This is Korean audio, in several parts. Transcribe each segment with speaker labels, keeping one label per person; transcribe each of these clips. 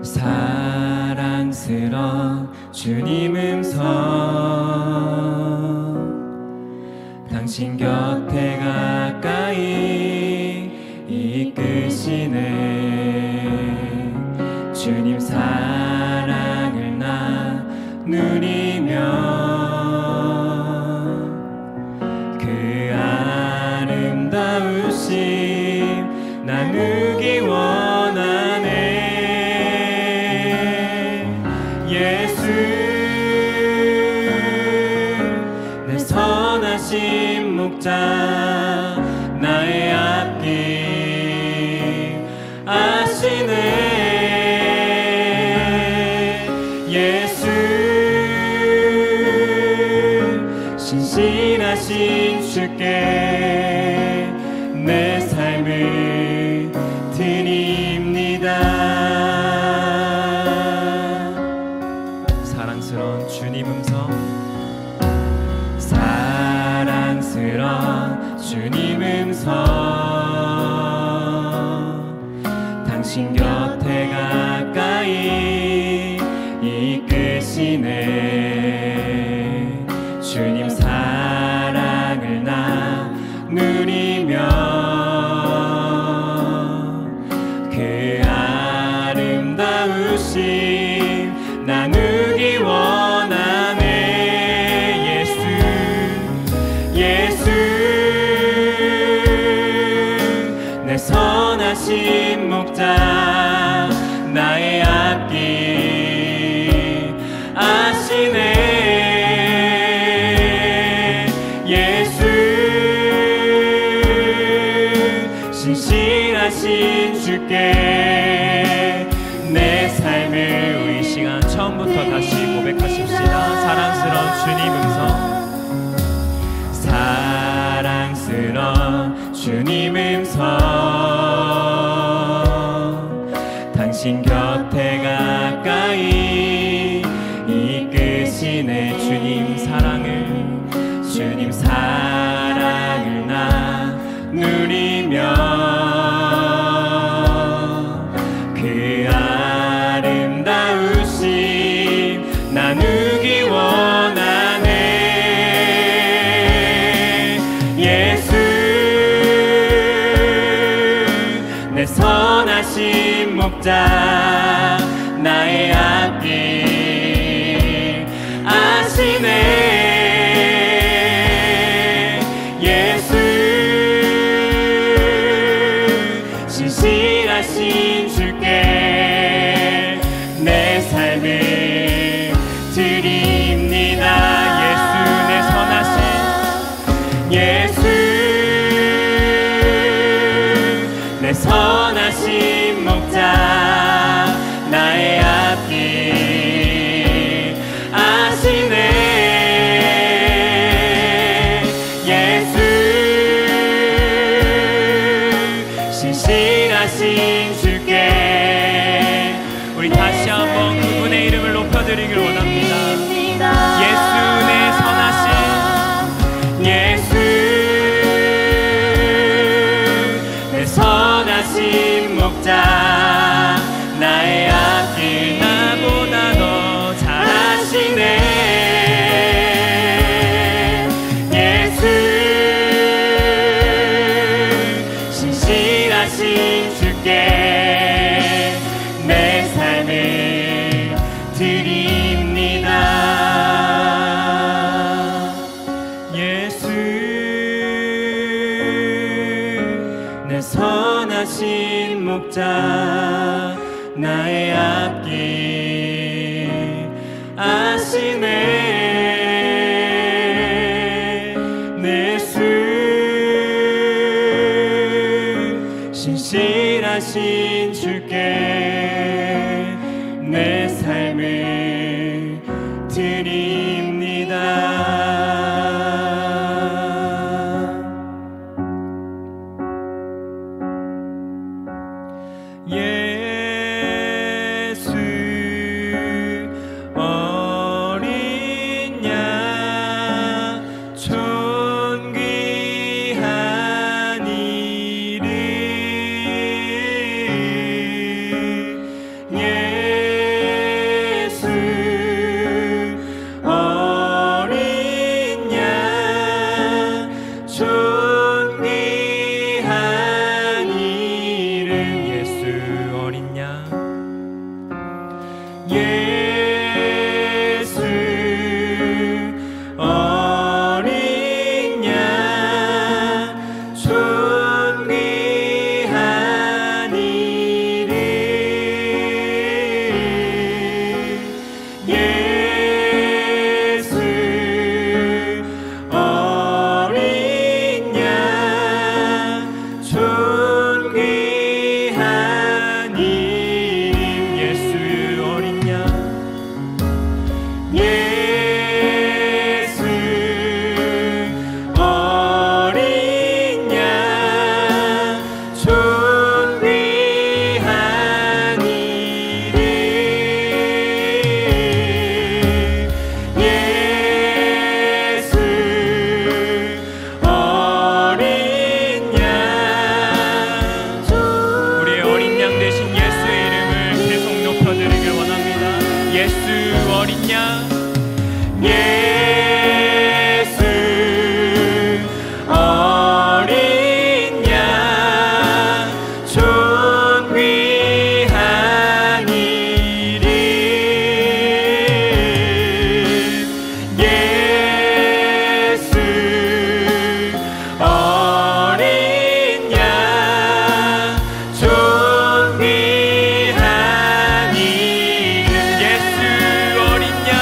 Speaker 1: 사랑스러운 주님 음성, 당신 곁에 가까이 이끄시네. 주님 사랑을 나누리며 그 아름다우심 나누기 원하네. 예수 내 선하신 목자, 나의 앞길 아시네. 예수 신실하신 주께 내 삶을 드립니다. 사랑스러운 주님 음성, 사랑스러운 주님 음성, 당신 곁에 가까이 이끄시네. 주님 사랑을 나누리며 그 아름다우심 나누기 원하네. 예수 내 선하신 목자, 나의 앞길 아시네. 예수 신실하신 주께 내 삶을, 이 시간 처음부터 다시 고백하십시다. 사랑스러운 주님 음성, 사랑스러운 주님 음성, 당신 곁에 가까이 이끄시네. 주님 사랑을 나누리며 그 아름다우심 나누기 원하네. 예수 내 선하신 목자, 나의 앞길 아시네. 예수 신실하신 주께 내 삶을 드립니다. 예수 내 선하신 목자, 나의 앞길 아시네. 예수 신실하신 주께 우리 다시 한번 그분의 이름을 높여드리길 원합니다. 예수 내 선하신, 예수 내 선하신 목자, 나의 앞길 나보다 더 잘하시네. 예수 신실하신 주께 내 삶을 드립니다. 예수 내 선하신 목자, 나의 앞길 아시네. 예수 신실하신 주께 내 삶을 드립니다. 예수 어린 예수 어린 양 존귀한 이름 예수 어린 양 존귀한 이름 예수 어린 양 예수 어린 양 존귀한 이름 예수 어린 양 우리의 어린 양 되신 예수의 이름을 계속 높여드리길 원합니다. 예수 어린 양 예수 어린 양 존귀한 이름 예수 어린 양 존귀한 이름 예수 어린 양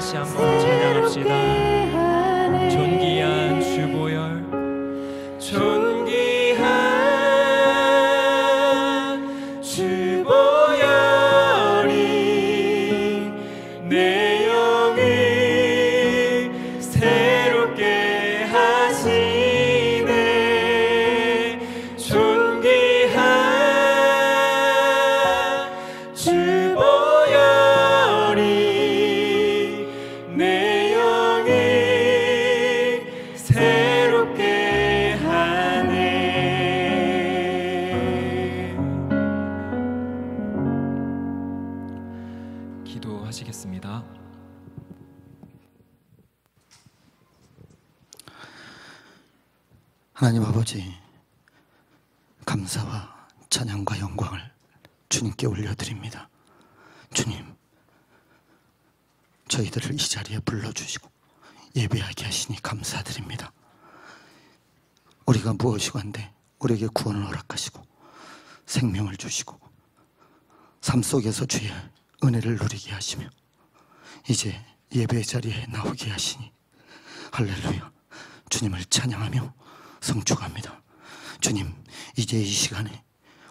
Speaker 1: 다시 한번 찬양합시다. 존귀한 주보혈, 존귀한 주보혈이 내 영을 새롭게 하시네. 존귀한 주보혈이 내 영을 새롭게 하네. 기도하시겠습니다.
Speaker 2: 하나님 아버지, 감사와 찬양과 영광을 주님께 올려드립니다. 주님, 저희들을 이 자리에 불러주시고 예배하게 하시니 감사드립니다. 우리가 무엇이건데 우리에게 구원을 허락하시고 생명을 주시고 삶 속에서 주의 은혜를 누리게 하시며 이제 예배 자리에 나오게 하시니 할렐루야, 주님을 찬양하며 성축합니다. 주님, 이제 이 시간에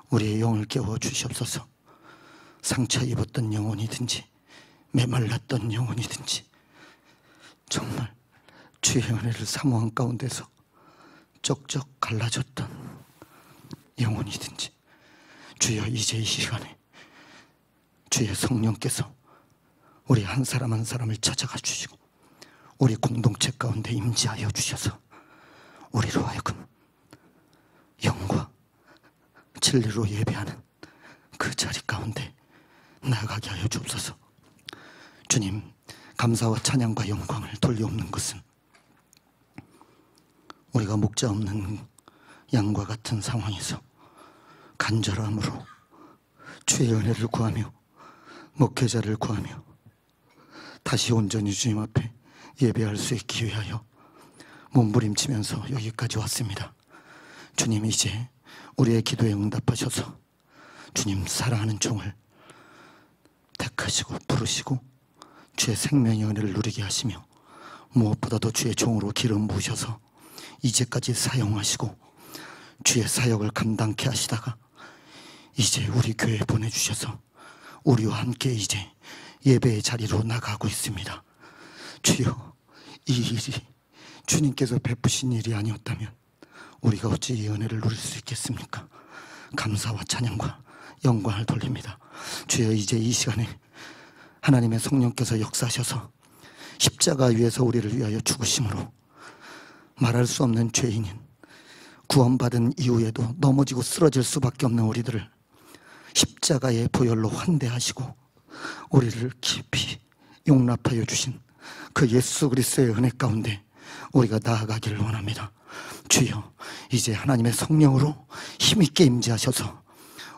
Speaker 2: 우리의 영을 깨워 주시옵소서. 상처 입었던 영혼이든지 메말랐던 영혼이든지 정말 주의 은혜를 사모한 가운데서 쩍쩍 갈라졌던 영혼이든지 주여, 이제 이 시간에 주의 성령께서 우리 한 사람 한 사람을 찾아가 주시고 우리 공동체 가운데 임재하여 주셔서 우리로 하여금 영과 진리로 예배하는 그 자리 가운데 나아가게 하여 주옵소서. 주님, 감사와 찬양과 영광을 돌려옵는 것은 우리가 목자 없는 양과 같은 상황에서 간절함으로 주의 은혜를 구하며 목회자를 구하며 다시 온전히 주님 앞에 예배할 수 있기 위하여 몸부림치면서 여기까지 왔습니다. 주님, 이제 우리의 기도에 응답하셔서 주님 사랑하는 종을 택하시고 부르시고 주의 생명의 은혜를 누리게 하시며 무엇보다도 주의 종으로 기름 부으셔서 이제까지 사용하시고 주의 사역을 감당케 하시다가 이제 우리 교회에 보내주셔서 우리와 함께 이제 예배의 자리로 나가고 있습니다. 주여, 이 일이 주님께서 베푸신 일이 아니었다면 우리가 어찌 이 은혜를 누릴 수 있겠습니까? 감사와 찬양과 영광을 돌립니다. 주여, 이제 이 시간에 하나님의 성령께서 역사하셔서 십자가 위에서 우리를 위하여 죽으심으로 말할 수 없는 죄인인 구원받은 이후에도 넘어지고 쓰러질 수밖에 없는 우리들을 십자가의 보혈로 환대하시고 우리를 깊이 용납하여 주신 그 예수 그리스도의 은혜 가운데 우리가 나아가기를 원합니다. 주여, 이제 하나님의 성령으로 힘있게 임재하셔서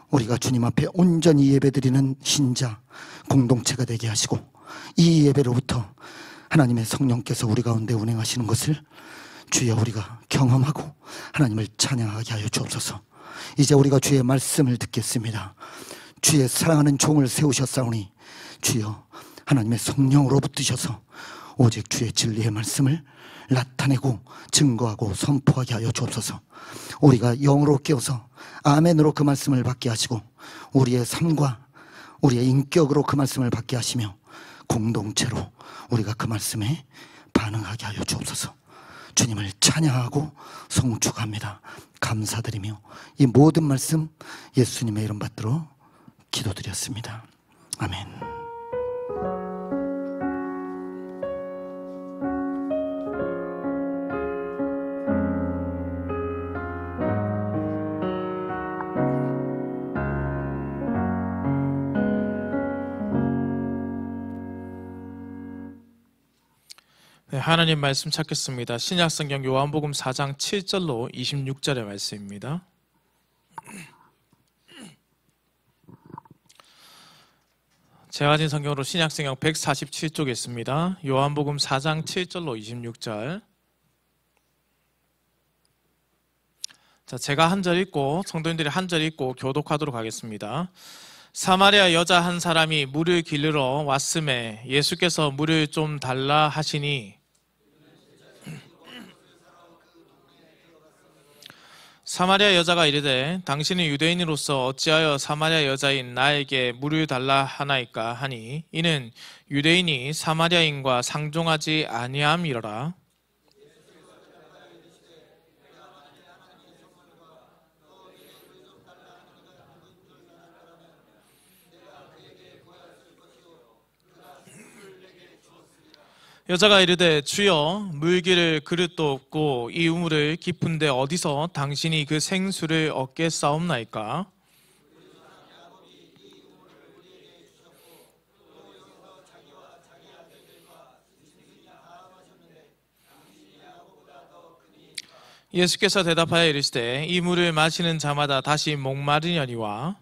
Speaker 2: 우리가 주님 앞에 온전히 예배드리는 신자 공동체가 되게 하시고 이 예배로부터 하나님의 성령께서 우리 가운데 운행하시는 것을 주여 우리가 경험하고 하나님을 찬양하게 하여 주옵소서. 이제 우리가 주의 말씀을 듣겠습니다. 주의 사랑하는 종을 세우셨사오니 주여 하나님의 성령으로 붙드셔서 오직 주의 진리의 말씀을 나타내고 증거하고 선포하게 하여 주옵소서. 우리가 영으로 깨어서 아멘으로 그 말씀을 받게 하시고 우리의 삶과 우리의 인격으로 그 말씀을 받게 하시며 공동체로 우리가 그 말씀에 반응하게 하여 주옵소서. 주님을 찬양하고 성축합니다. 감사드리며 이 모든 말씀 예수님의 이름 받들어 기도드렸습니다. 아멘.
Speaker 3: 네, 하나님 말씀 찾겠습니다. 신약성경 요한복음 4장 7절로 26절의 말씀입니다. 제가 가진 성경으로 신약성경 147쪽에 있습니다. 요한복음 4장 7절로 26절. 자, 제가 한 절 읽고 성도님들이 한 절 읽고 교독하도록 하겠습니다. 사마리아 여자 한 사람이 물을 길르러 왔음에 예수께서 물을 좀 달라 하시니 사마리아 여자가 이르되 당신은 유대인으로서 어찌하여 사마리아 여자인 나에게 물을 달라 하나이까 하니 이는 유대인이 사마리아인과 상종하지 아니함이로라. 여자가 이르되 주여 물기를 그릇도 없고 이 우물을 깊은데 어디서 당신이 그 생수를 얻겠사옵나이까? 예수께서 대답하여 이르시되 이 물을 마시는 자마다 다시 목마르려니와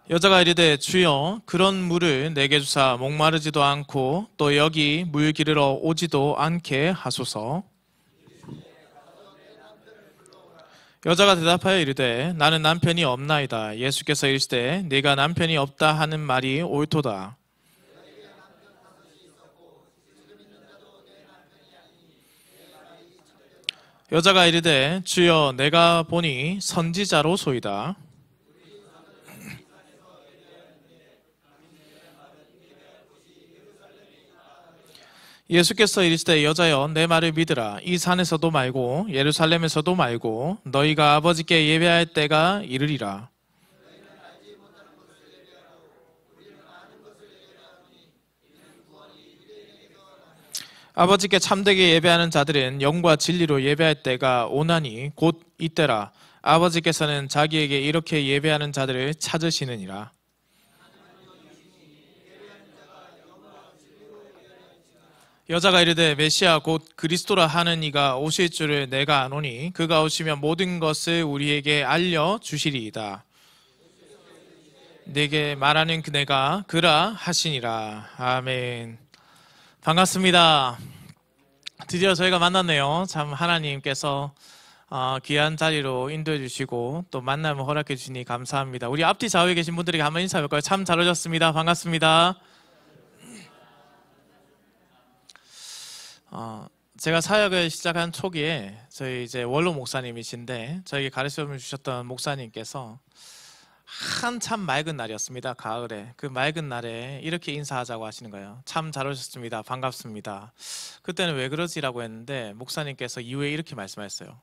Speaker 3: 여자가 이르되 주여 그런 물을 내게 주사 목마르지도 않고 또 여기 물 기르러 오지도 않게 하소서. 여자가 대답하여 이르되 나는 남편이 없나이다. 예수께서 이르시되 네가 남편이 없다 하는 말이 옳도다. 여자가 이르되 주여 내가 보니 선지자로소이다. 예수께서 이르시되 여자여 내 말을 믿으라. 이 산에서도 말고 예루살렘에서도 말고 너희가 아버지께 예배할 때가 이르리라. 아버지께 참되게 예배하는 자들은 영과 진리로 예배할 때가 오나니 곧 이때라. 아버지께서는 자기에게 이렇게 예배하는 자들을 찾으시느니라. 여자가 이르되 메시아 곧 그리스도라 하는 이가 오실 줄을 내가 아노니 그가 오시면 모든 것을 우리에게 알려주시리이다. 내게 말하는 그네가 그라 하시니라. 아멘. 반갑습니다. 드디어 저희가 만났네요. 참 하나님께서 귀한 자리로 인도해 주시고 또 만남을 허락해 주시니 감사합니다. 우리 앞뒤 좌우에 계신 분들에게 한번 인사해볼까요? 참 잘 오셨습니다. 반갑습니다. 제가 사역을 시작한 초기에 저희 이제 원로 목사님이신데 저에게 가르침을 주셨던 목사님께서 한참 맑은 날이었습니다. 가을에. 그 맑은 날에 이렇게 인사하자고 하시는 거예요. 참 잘 오셨습니다. 반갑습니다. 그때는 왜 그러지라고 했는데 목사님께서 이후에 이렇게 말씀하셨어요.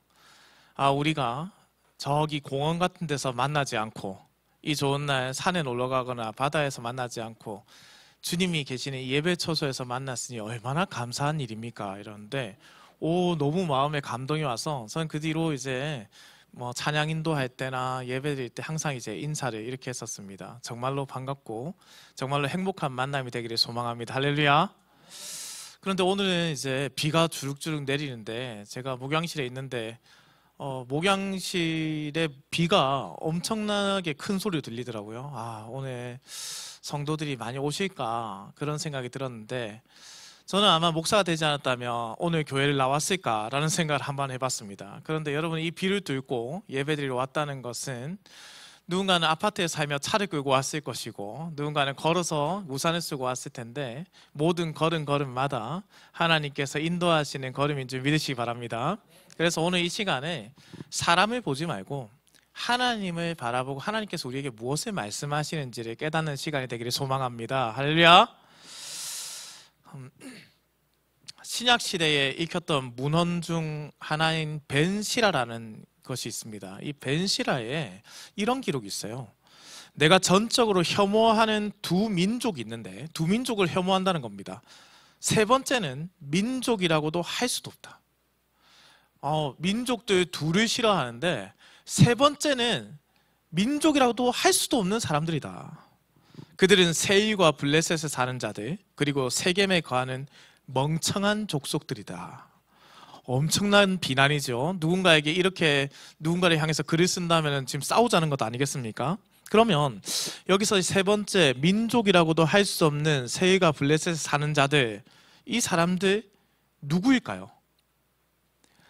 Speaker 3: 우리가 저기 공원 같은 데서 만나지 않고 이 좋은 날 산에 놀러 가거나 바다에서 만나지 않고 주님이 계시는 예배 처소에서 만났으니 얼마나 감사한 일입니까? 이러는데 너무 마음에 감동이 와서 저는 그 뒤로 이제 찬양 인도할 때나 예배 드릴 때 항상 이제 인사를 이렇게 했었습니다. 정말로 반갑고 정말로 행복한 만남이 되기를 소망합니다. 할렐루야. 그런데 오늘은 이제 비가 주룩주룩 내리는데 제가 목양실에 있는데 목양실에 비가 엄청나게 큰 소리로 들리더라고요. 오늘 성도들이 많이 오실까 그런 생각이 들었는데 저는 아마 목사가 되지 않았다면 오늘 교회를 나왔을까라는 생각을 한번 해봤습니다. 그런데 여러분 이 비를 뚫고 예배드리러 왔다는 것은 누군가는 아파트에 살며 차를 끌고 왔을 것이고 누군가는 걸어서 우산을 쓰고 왔을 텐데 모든 걸음마다 하나님께서 인도하시는 걸음인 줄 믿으시기 바랍니다. 그래서 오늘 이 시간에 사람을 보지 말고 하나님을 바라보고 하나님께서 우리에게 무엇을 말씀하시는지를 깨닫는 시간이 되기를 소망합니다. 할렐루야. 신약시대에 읽혔던 문헌 중 하나인 벤시라라는 것이 있습니다. 이 벤시라에 이런 기록이 있어요. 내가 전적으로 혐오하는 두 민족이 있는데 두 민족을 혐오한다는 겁니다. 세 번째는 민족이라고도 할 수도 없다. 민족들 둘을 싫어하는데 세 번째는 민족이라고도 할 수도 없는 사람들이다. 그들은 세일과 블레셋에 사는 자들 그리고 세겜에 거하는 멍청한 족속들이다. 엄청난 비난이죠. 누군가에게 이렇게 누군가를 향해서 글을 쓴다면 지금 싸우자는 것 아니겠습니까? 그러면 여기서 세 번째 민족이라고도 할 수 없는 세일과 블레셋에 사는 자들 이 사람들 누구일까요?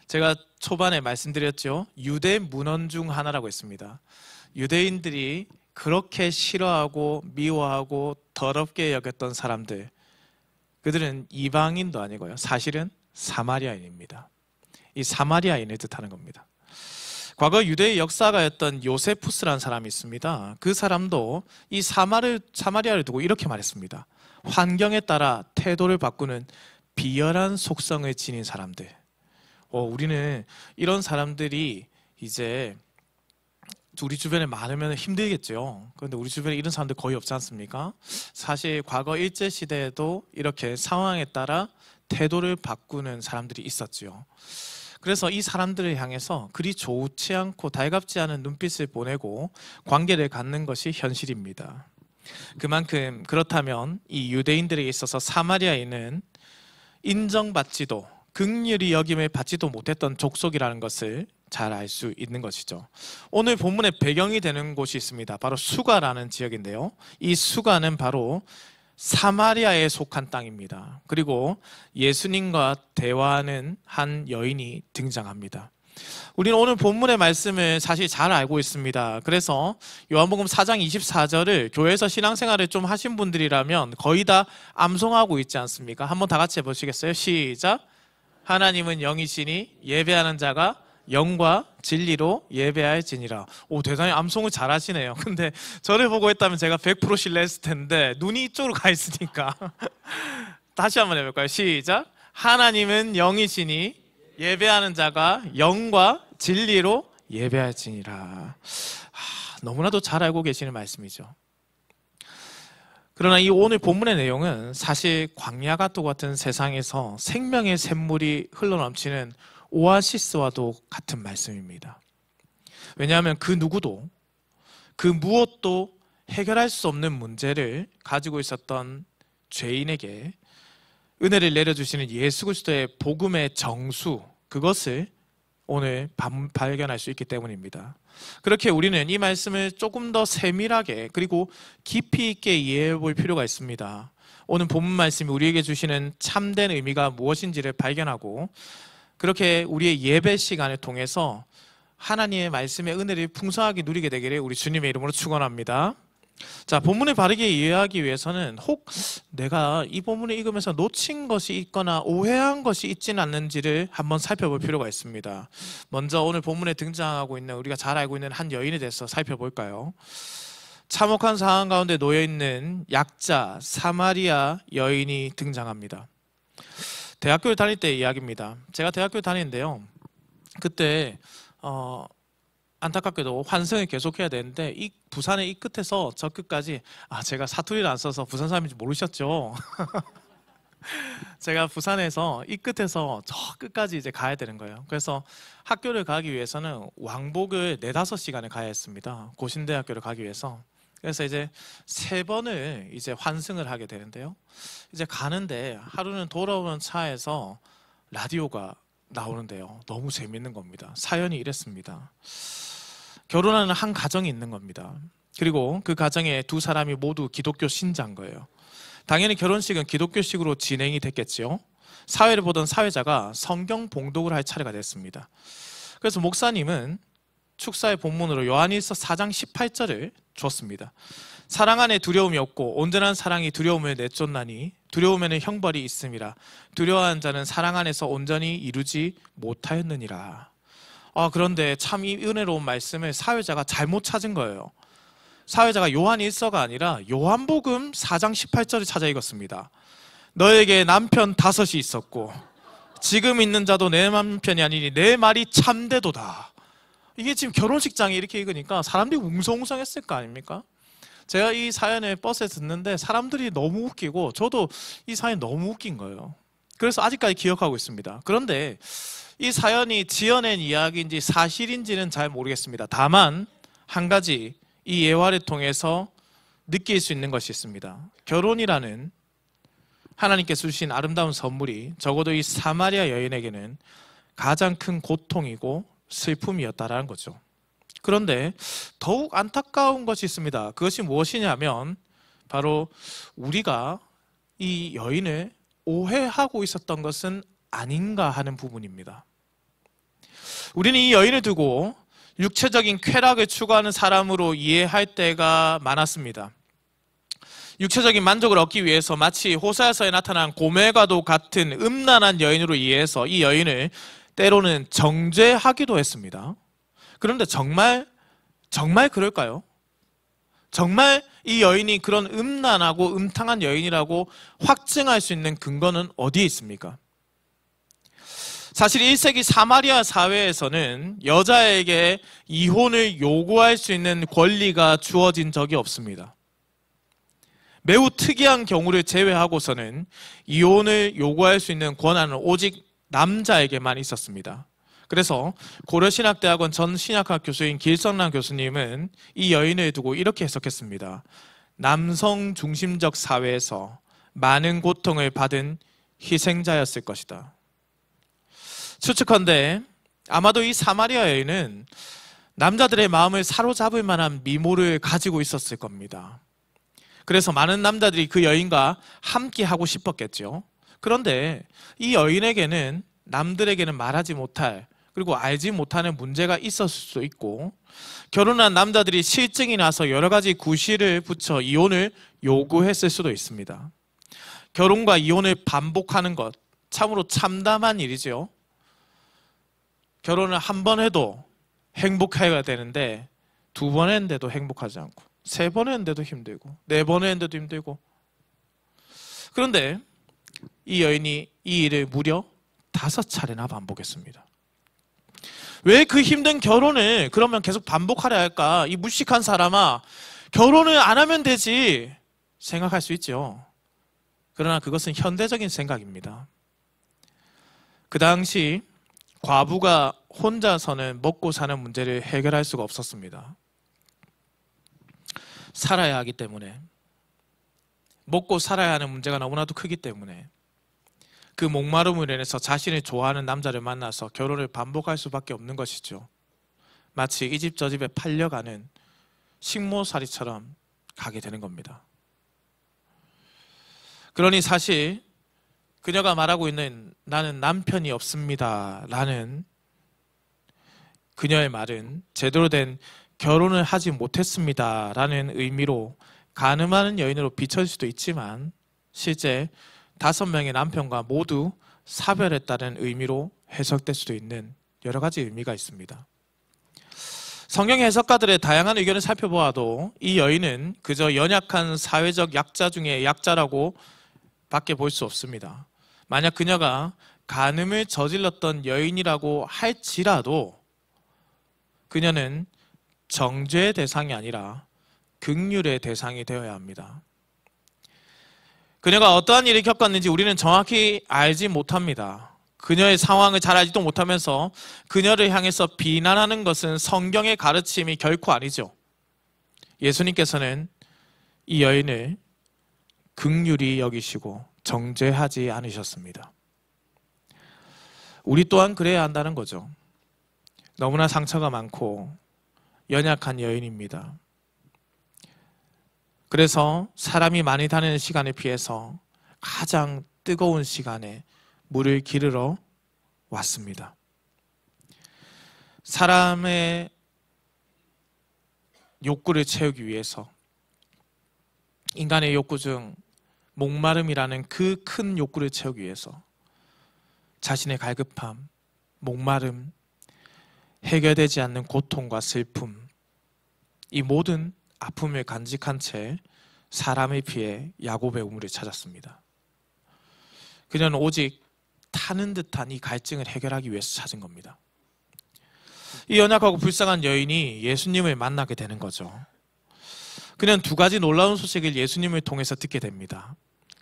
Speaker 3: 제가 초반에 말씀드렸죠. 유대 문헌 중 하나라고 했습니다. 유대인들이 그렇게 싫어하고 미워하고 더럽게 여겼던 사람들, 그들은 이방인도 아니고요. 사실은 사마리아인입니다. 이 사마리아인을 뜻하는 겁니다. 과거 유대의 역사가였던 요세푸스라는 사람이 있습니다. 그 사람도 이 사마리아를 두고 이렇게 말했습니다. 환경에 따라 태도를 바꾸는 비열한 속성을 지닌 사람들. 우리는 이런 사람들이 이제 우리 주변에 많으면 힘들겠죠. 그런데 우리 주변에 이런 사람들 거의 없지 않습니까? 사실 과거 일제시대에도 이렇게 상황에 따라 태도를 바꾸는 사람들이 있었죠. 그래서 이 사람들을 향해서 그리 좋지 않고 달갑지 않은 눈빛을 보내고 관계를 갖는 것이 현실입니다. 그만큼 그렇다면 이 유대인들에게 있어서 사마리아인은 인정받지도 긍휼히 여김을 받지도 못했던 족속이라는 것을 잘 알 수 있는 것이죠. 오늘 본문의 배경이 되는 곳이 있습니다. 바로 수가라는 지역인데요. 이 수가는 바로 사마리아에 속한 땅입니다. 그리고 예수님과 대화하는 한 여인이 등장합니다. 우리는 오늘 본문의 말씀을 사실 잘 알고 있습니다. 그래서 요한복음 4장 24절을 교회에서 신앙생활을 좀 하신 분들이라면 거의 다 암송하고 있지 않습니까? 한번 다 같이 해보시겠어요? 시작! 하나님은 영이시니 예배하는 자가 영과 진리로 예배할지니라. 대단히 암송을 잘 하시네요. 근데 저를 보고 했다면 제가 100% 신뢰했을 텐데 눈이 이쪽으로 가 있으니까 다시 한번 해볼까요? 시작! 하나님은 영이시니 예배하는 자가 영과 진리로 예배할지니라. 너무나도 잘 알고 계시는 말씀이죠. 그러나 이 오늘 본문의 내용은 사실 광야가 또 같은 세상에서 생명의 샘물이 흘러넘치는 오아시스와도 같은 말씀입니다. 왜냐하면 그 누구도 그 무엇도 해결할 수 없는 문제를 가지고 있었던 죄인에게 은혜를 내려주시는 예수 그리스도의 복음의 정수, 그것을 오늘 발견할 수 있기 때문입니다. 그렇게 우리는 이 말씀을 조금 더 세밀하게 그리고 깊이 있게 이해해 볼 필요가 있습니다. 오늘 본문 말씀이 우리에게 주시는 참된 의미가 무엇인지를 발견하고 그렇게 우리의 예배 시간을 통해서 하나님의 말씀의 은혜를 풍성하게 누리게 되기를 우리 주님의 이름으로 축원합니다. 자, 본문을 바르게 이해하기 위해서는 혹 내가 이 본문을 읽으면서 놓친 것이 있거나 오해한 것이 있지는 않는지를 한번 살펴볼 필요가 있습니다. 먼저 오늘 본문에 등장하고 있는 우리가 잘 알고 있는 한 여인에 대해서 살펴볼까요? 참혹한 상황 가운데 놓여있는 약자 사마리아 여인이 등장합니다. 대학교를 다닐 때 이야기입니다. 제가 대학교를 다니는데요. 그때 안타깝게도 환승을 계속해야 되는데 이 부산의 이 끝에서 저 끝까지 제가 사투리를 안 써서 부산 사람인지 모르셨죠? 제가 부산에서 이 끝에서 저 끝까지 이제 가야 되는 거예요. 그래서 학교를 가기 위해서는 왕복을 4-5시간을 가야 했습니다. 고신대학교를 가기 위해서. 그래서 이제 3번을 이제 환승을 하게 되는데요. 이제 가는데 하루는 돌아오는 차에서 라디오가 나오는데요. 너무 재밌는 겁니다. 사연이 이랬습니다. 결혼하는 한 가정이 있는 겁니다. 그리고 그 가정에 2사람이 모두 기독교 신자인 거예요. 당연히 결혼식은 기독교식으로 진행이 됐겠죠. 사회를 보던 사회자가 성경 봉독을 할 차례가 됐습니다. 그래서 목사님은 축사의 본문으로 요한일서 4장 18절을 줬습니다. 사랑 안에 두려움이 없고 온전한 사랑이 두려움을 내쫓나니 두려움에는 형벌이 있음이라. 두려워하는 자는 사랑 안에서 온전히 이루지 못하였느니라. 그런데 참 이 은혜로운 말씀을 사회자가 잘못 찾은 거예요. 사회자가 요한일서가 아니라 요한복음 4장 18절을 찾아 읽었습니다. 너에게 남편 5이 있었고 지금 있는 자도 내 남편이 아니니 내 말이 참되도다. 이게 지금 결혼식장에 이렇게 읽으니까 사람들이 웅성웅성했을 거 아닙니까? 제가 이 사연을 버스에서 듣는데 사람들이 너무 웃기고 저도 이 사연이 너무 웃긴 거예요. 그래서 아직까지 기억하고 있습니다. 그런데 이 사연이 지어낸 이야기인지 사실인지는 잘 모르겠습니다. 다만 한 가지 이 예화를 통해서 느낄 수 있는 것이 있습니다. 결혼이라는 하나님께서 주신 아름다운 선물이 적어도 이 사마리아 여인에게는 가장 큰 고통이고 슬픔이었다라는 거죠. 그런데 더욱 안타까운 것이 있습니다. 그것이 무엇이냐면 바로 우리가 이 여인을 오해하고 있었던 것은 아닌가 하는 부분입니다. 우리는 이 여인을 두고 육체적인 쾌락을 추구하는 사람으로 이해할 때가 많았습니다. 육체적인 만족을 얻기 위해서 마치 호세아서에 나타난 고멜과도 같은 음란한 여인으로 이해해서 이 여인을 때로는 정죄하기도 했습니다. 그런데 정말 그럴까요? 정말 이 여인이 그런 음란하고 음탕한 여인이라고 확증할 수 있는 근거는 어디에 있습니까? 사실 1세기 사마리아 사회에서는 여자에게 이혼을 요구할 수 있는 권리가 주어진 적이 없습니다. 매우 특이한 경우를 제외하고서는 이혼을 요구할 수 있는 권한은 오직 남자에게만 있었습니다. 그래서 고려신학대학원 전 신약학 교수인 길성란 교수님은 이 여인을 두고 이렇게 해석했습니다. 남성 중심적 사회에서 많은 고통을 받은 희생자였을 것이다. 추측컨대 아마도 이 사마리아 여인은 남자들의 마음을 사로잡을 만한 미모를 가지고 있었을 겁니다. 그래서 많은 남자들이 그 여인과 함께 하고 싶었겠죠. 그런데 이 여인에게는 남들에게는 말하지 못할, 그리고 알지 못하는 문제가 있었을 수도 있고, 결혼한 남자들이 실증이 나서 여러 가지 구실을 붙여 이혼을 요구했을 수도 있습니다. 결혼과 이혼을 반복하는 것, 참으로 참담한 일이죠. 결혼을 한 번 해도 행복해야 되는데 2번 했는데도 행복하지 않고, 3번 했는데도 힘들고, 4번 했는데도 힘들고. 그런데 이 여인이 이 일을 무려 5차례나 반복했습니다. 왜 그 힘든 결혼을 그러면 계속 반복하려 할까? 이 무식한 사람아, 결혼을 안 하면 되지 생각할 수 있죠. 그러나 그것은 현대적인 생각입니다. 그 당시 과부가 혼자서는 먹고 사는 문제를 해결할 수가 없었습니다. 살아야 하기 때문에, 먹고 살아야 하는 문제가 너무나도 크기 때문에 그 목마름으로 인해서 자신을 좋아하는 남자를 만나서 결혼을 반복할 수밖에 없는 것이죠. 마치 이 집 저 집에 팔려가는 식모살이처럼 가게 되는 겁니다. 그러니 사실 그녀가 말하고 있는 나는 남편이 없습니다 라는 그녀의 말은 제대로 된 결혼을 하지 못했습니다 라는 의미로 간음하는 여인으로 비춰질 수도 있지만, 실제 5명의 남편과 모두 사별했다는 의미로 해석될 수도 있는 여러 가지 의미가 있습니다. 성경 해석가들의 다양한 의견을 살펴보아도 이 여인은 그저 연약한 사회적 약자 중에 약자라고 밖에 볼 수 없습니다. 만약 그녀가 간음을 저질렀던 여인이라고 할지라도 그녀는 정죄의 대상이 아니라 긍휼의 대상이 되어야 합니다. 그녀가 어떠한 일을 겪었는지 우리는 정확히 알지 못합니다. 그녀의 상황을 잘 알지도 못하면서 그녀를 향해서 비난하는 것은 성경의 가르침이 결코 아니죠. 예수님께서는 이 여인을 긍휼히 여기시고 정죄하지 않으셨습니다. 우리 또한 그래야 한다는 거죠. 너무나 상처가 많고 연약한 여인입니다. 그래서 사람이 많이 다니는 시간을 피해서 가장 뜨거운 시간에 물을 기르러 왔습니다. 사람의 욕구를 채우기 위해서, 인간의 욕구 중 목마름이라는 그 큰 욕구를 채우기 위해서 자신의 갈급함, 목마름, 해결되지 않는 고통과 슬픔, 이 모든 아픔을 간직한 채 사람을 피해 야곱의 우물을 찾았습니다. 그녀는 오직 타는 듯한 이 갈증을 해결하기 위해서 찾은 겁니다. 이 연약하고 불쌍한 여인이 예수님을 만나게 되는 거죠. 그녀는 2가지 놀라운 소식을 예수님을 통해서 듣게 됩니다.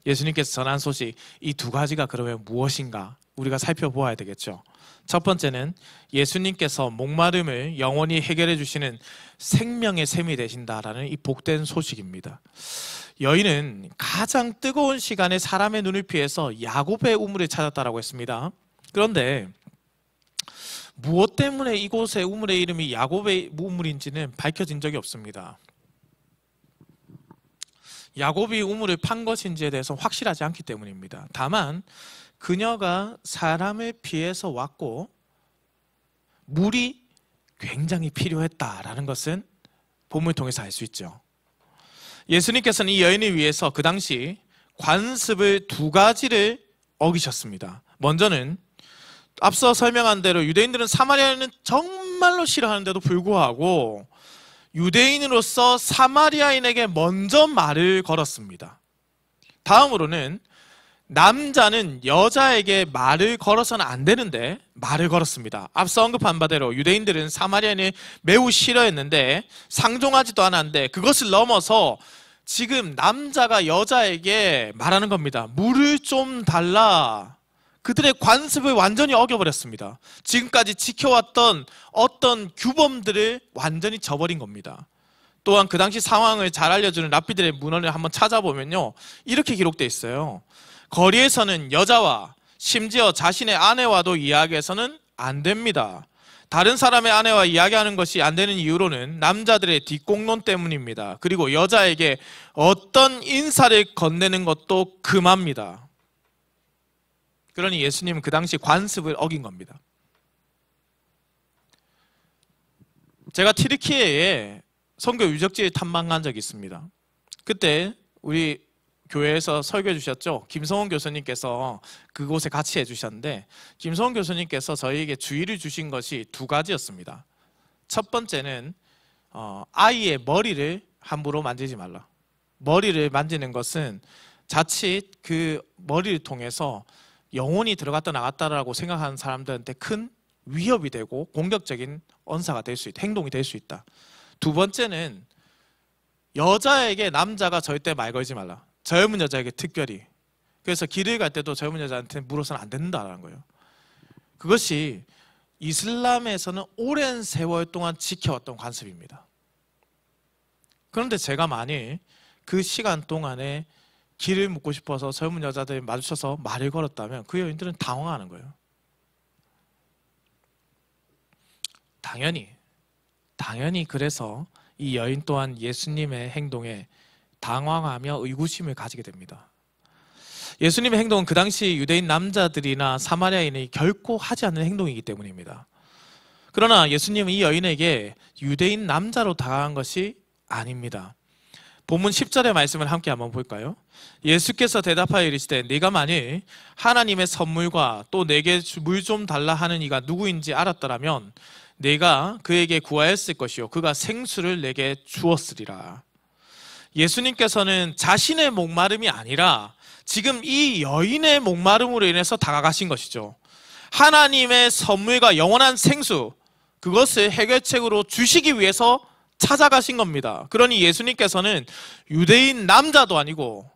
Speaker 3: 예수님께서 전한 소식, 이 2가지가 그러면 무엇인가 우리가 살펴보아야 되겠죠. 첫 번째는 예수님께서 목마름을 영원히 해결해 주시는 생명의 샘이 되신다라는 이 복된 소식입니다. 여인은 가장 뜨거운 시간에 사람의 눈을 피해서 야곱의 우물을 찾았다라고 했습니다. 그런데 무엇 때문에 이곳의 우물의 이름이 야곱의 우물인지는 밝혀진 적이 없습니다. 야곱이 우물을 판 것인지에 대해서 확실하지 않기 때문입니다. 다만 그녀가 사람을 피해서 왔고 물이 굉장히 필요했다라는 것은 본문을 통해서 알 수 있죠. 예수님께서는 이 여인을 위해서 그 당시 관습을 두 가지를 어기셨습니다. 먼저는 앞서 설명한 대로 유대인들은 사마리아인은 정말로 싫어하는데도 불구하고 유대인으로서 사마리아인에게 먼저 말을 걸었습니다. 다음으로는 남자는 여자에게 말을 걸어서는 안 되는데 말을 걸었습니다. 앞서 언급한 바대로 유대인들은 사마리아인을 매우 싫어했는데 상종하지도 않았는데 그것을 넘어서 지금 남자가 여자에게 말하는 겁니다. 물을 좀 달라. 그들의 관습을 완전히 어겨버렸습니다. 지금까지 지켜왔던 어떤 규범들을 완전히 저버린 겁니다. 또한 그 당시 상황을 잘 알려주는 랍비들의 문헌을 한번 찾아보면요, 이렇게 기록되어 있어요. 거리에서는 여자와 심지어 자신의 아내와도 이야기해서는 안 됩니다. 다른 사람의 아내와 이야기하는 것이 안 되는 이유로는 남자들의 뒷공론 때문입니다. 그리고 여자에게 어떤 인사를 건네는 것도 금합니다. 그러니 예수님은 그 당시 관습을 어긴 겁니다. 제가 튀르키예에 선교 유적지를 탐방한 적이 있습니다. 그때 우리 교회에서 설교해 주셨죠. 김성원 교수님께서 그곳에 같이 해주셨는데, 김성원 교수님께서 저희에게 주의를 주신 것이 두 가지였습니다. 첫 번째는 아이의 머리를 함부로 만지지 말라. 머리를 만지는 것은 자칫 그 머리를 통해서 영혼이 들어갔다 나갔다라고 생각하는 사람들한테 큰 위협이 되고 공격적인 언사가 될 수 있다. 행동이 될 수 있다. 두 번째는 여자에게 남자가 절대 말 걸지 말라. 젊은 여자에게 특별히. 그래서 길을 갈 때도 젊은 여자한테 물어서는 안 된다라는 거예요. 그것이 이슬람에서는 오랜 세월 동안 지켜왔던 관습입니다. 그런데 제가 만일 그 시간 동안에 길을 묻고 싶어서 젊은 여자들이 마주쳐서 말을 걸었다면 그 여인들은 당황하는 거예요. 당연히 그래서 이 여인 또한 예수님의 행동에 당황하며 의구심을 가지게 됩니다. 예수님의 행동은 그 당시 유대인 남자들이나 사마리아인이 결코 하지 않는 행동이기 때문입니다. 그러나 예수님은 이 여인에게 유대인 남자로 다가간 것이 아닙니다. 본문 10절의 말씀을 함께 한번 볼까요? 예수께서 대답하여 이르시되 네가 만일 하나님의 선물과 또 내게 물 좀 달라 하는 이가 누구인지 알았더라면 내가 그에게 구하였을 것이요 그가 생수를 내게 주었으리라. 예수님께서는 자신의 목마름이 아니라 지금 이 여인의 목마름으로 인해서 다가가신 것이죠. 하나님의 선물과 영원한 생수, 그것을 해결책으로 주시기 위해서 찾아가신 겁니다. 그러니 예수님께서는 유대인 남자도 아니고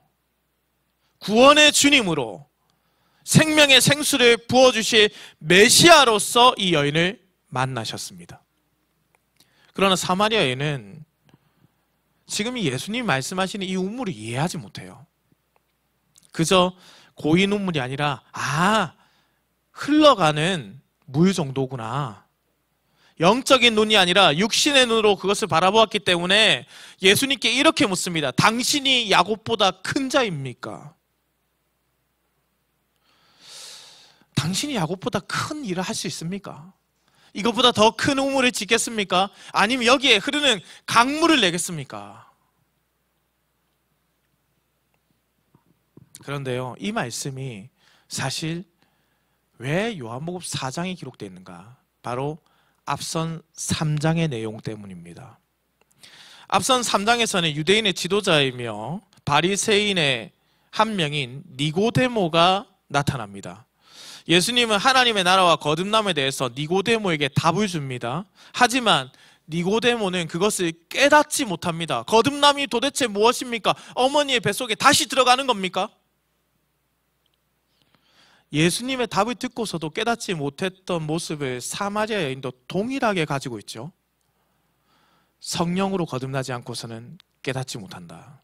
Speaker 3: 구원의 주님으로 생명의 생수를 부어주실 메시아로서 이 여인을 만나셨습니다. 그러나 사마리아 여인은 지금 이 예수님이 말씀하시는 이 우물을 이해하지 못해요. 그저 고인 우물이 아니라 흘러가는 물 정도구나. 영적인 눈이 아니라 육신의 눈으로 그것을 바라보았기 때문에 예수님께 이렇게 묻습니다. 당신이 야곱보다 큰 자입니까? 당신이 야곱보다 큰 일을 할 수 있습니까? 이것보다 더 큰 우물을 짓겠습니까? 아니면 여기에 흐르는 강물을 내겠습니까? 그런데요, 이 말씀이 사실 왜 요한복음 4장에 기록되어 있는가? 바로 앞선 3장의 내용 때문입니다. 앞선 3장에서는 유대인의 지도자이며 바리새인의 한 명인 니고데모가 나타납니다. 예수님은 하나님의 나라와 거듭남에 대해서 니고데모에게 답을 줍니다. 하지만 니고데모는 그것을 깨닫지 못합니다. 거듭남이 도대체 무엇입니까? 어머니의 뱃속에 다시 들어가는 겁니까? 예수님의 답을 듣고서도 깨닫지 못했던 모습을 사마리아 여인도 동일하게 가지고 있죠. 성령으로 거듭나지 않고서는 깨닫지 못한다.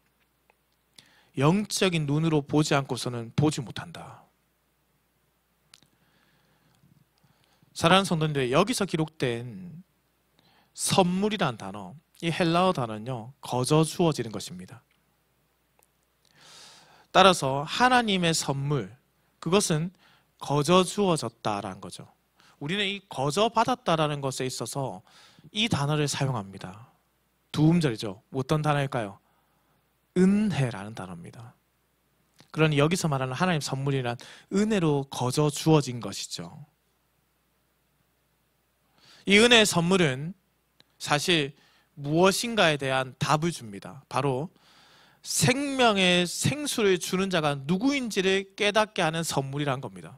Speaker 3: 영적인 눈으로 보지 않고서는 보지 못한다. 사랑하는 성도님들, 여기서 기록된 선물이라는 단어, 이 헬라어 단어는요, 거저 주어지는 것입니다. 따라서 하나님의 선물, 그것은 거저 주어졌다라는 거죠. 우리는 이 거저 받았다라는 것에 있어서 이 단어를 사용합니다. 두 음절이죠. 어떤 단어일까요? 은혜라는 단어입니다. 그러니 여기서 말하는 하나님 선물이란 은혜로 거저 주어진 것이죠. 이 은혜의 선물은 사실 무엇인가에 대한 답을 줍니다. 바로 생명의 생수를 주는 자가 누구인지를 깨닫게 하는 선물이란 겁니다.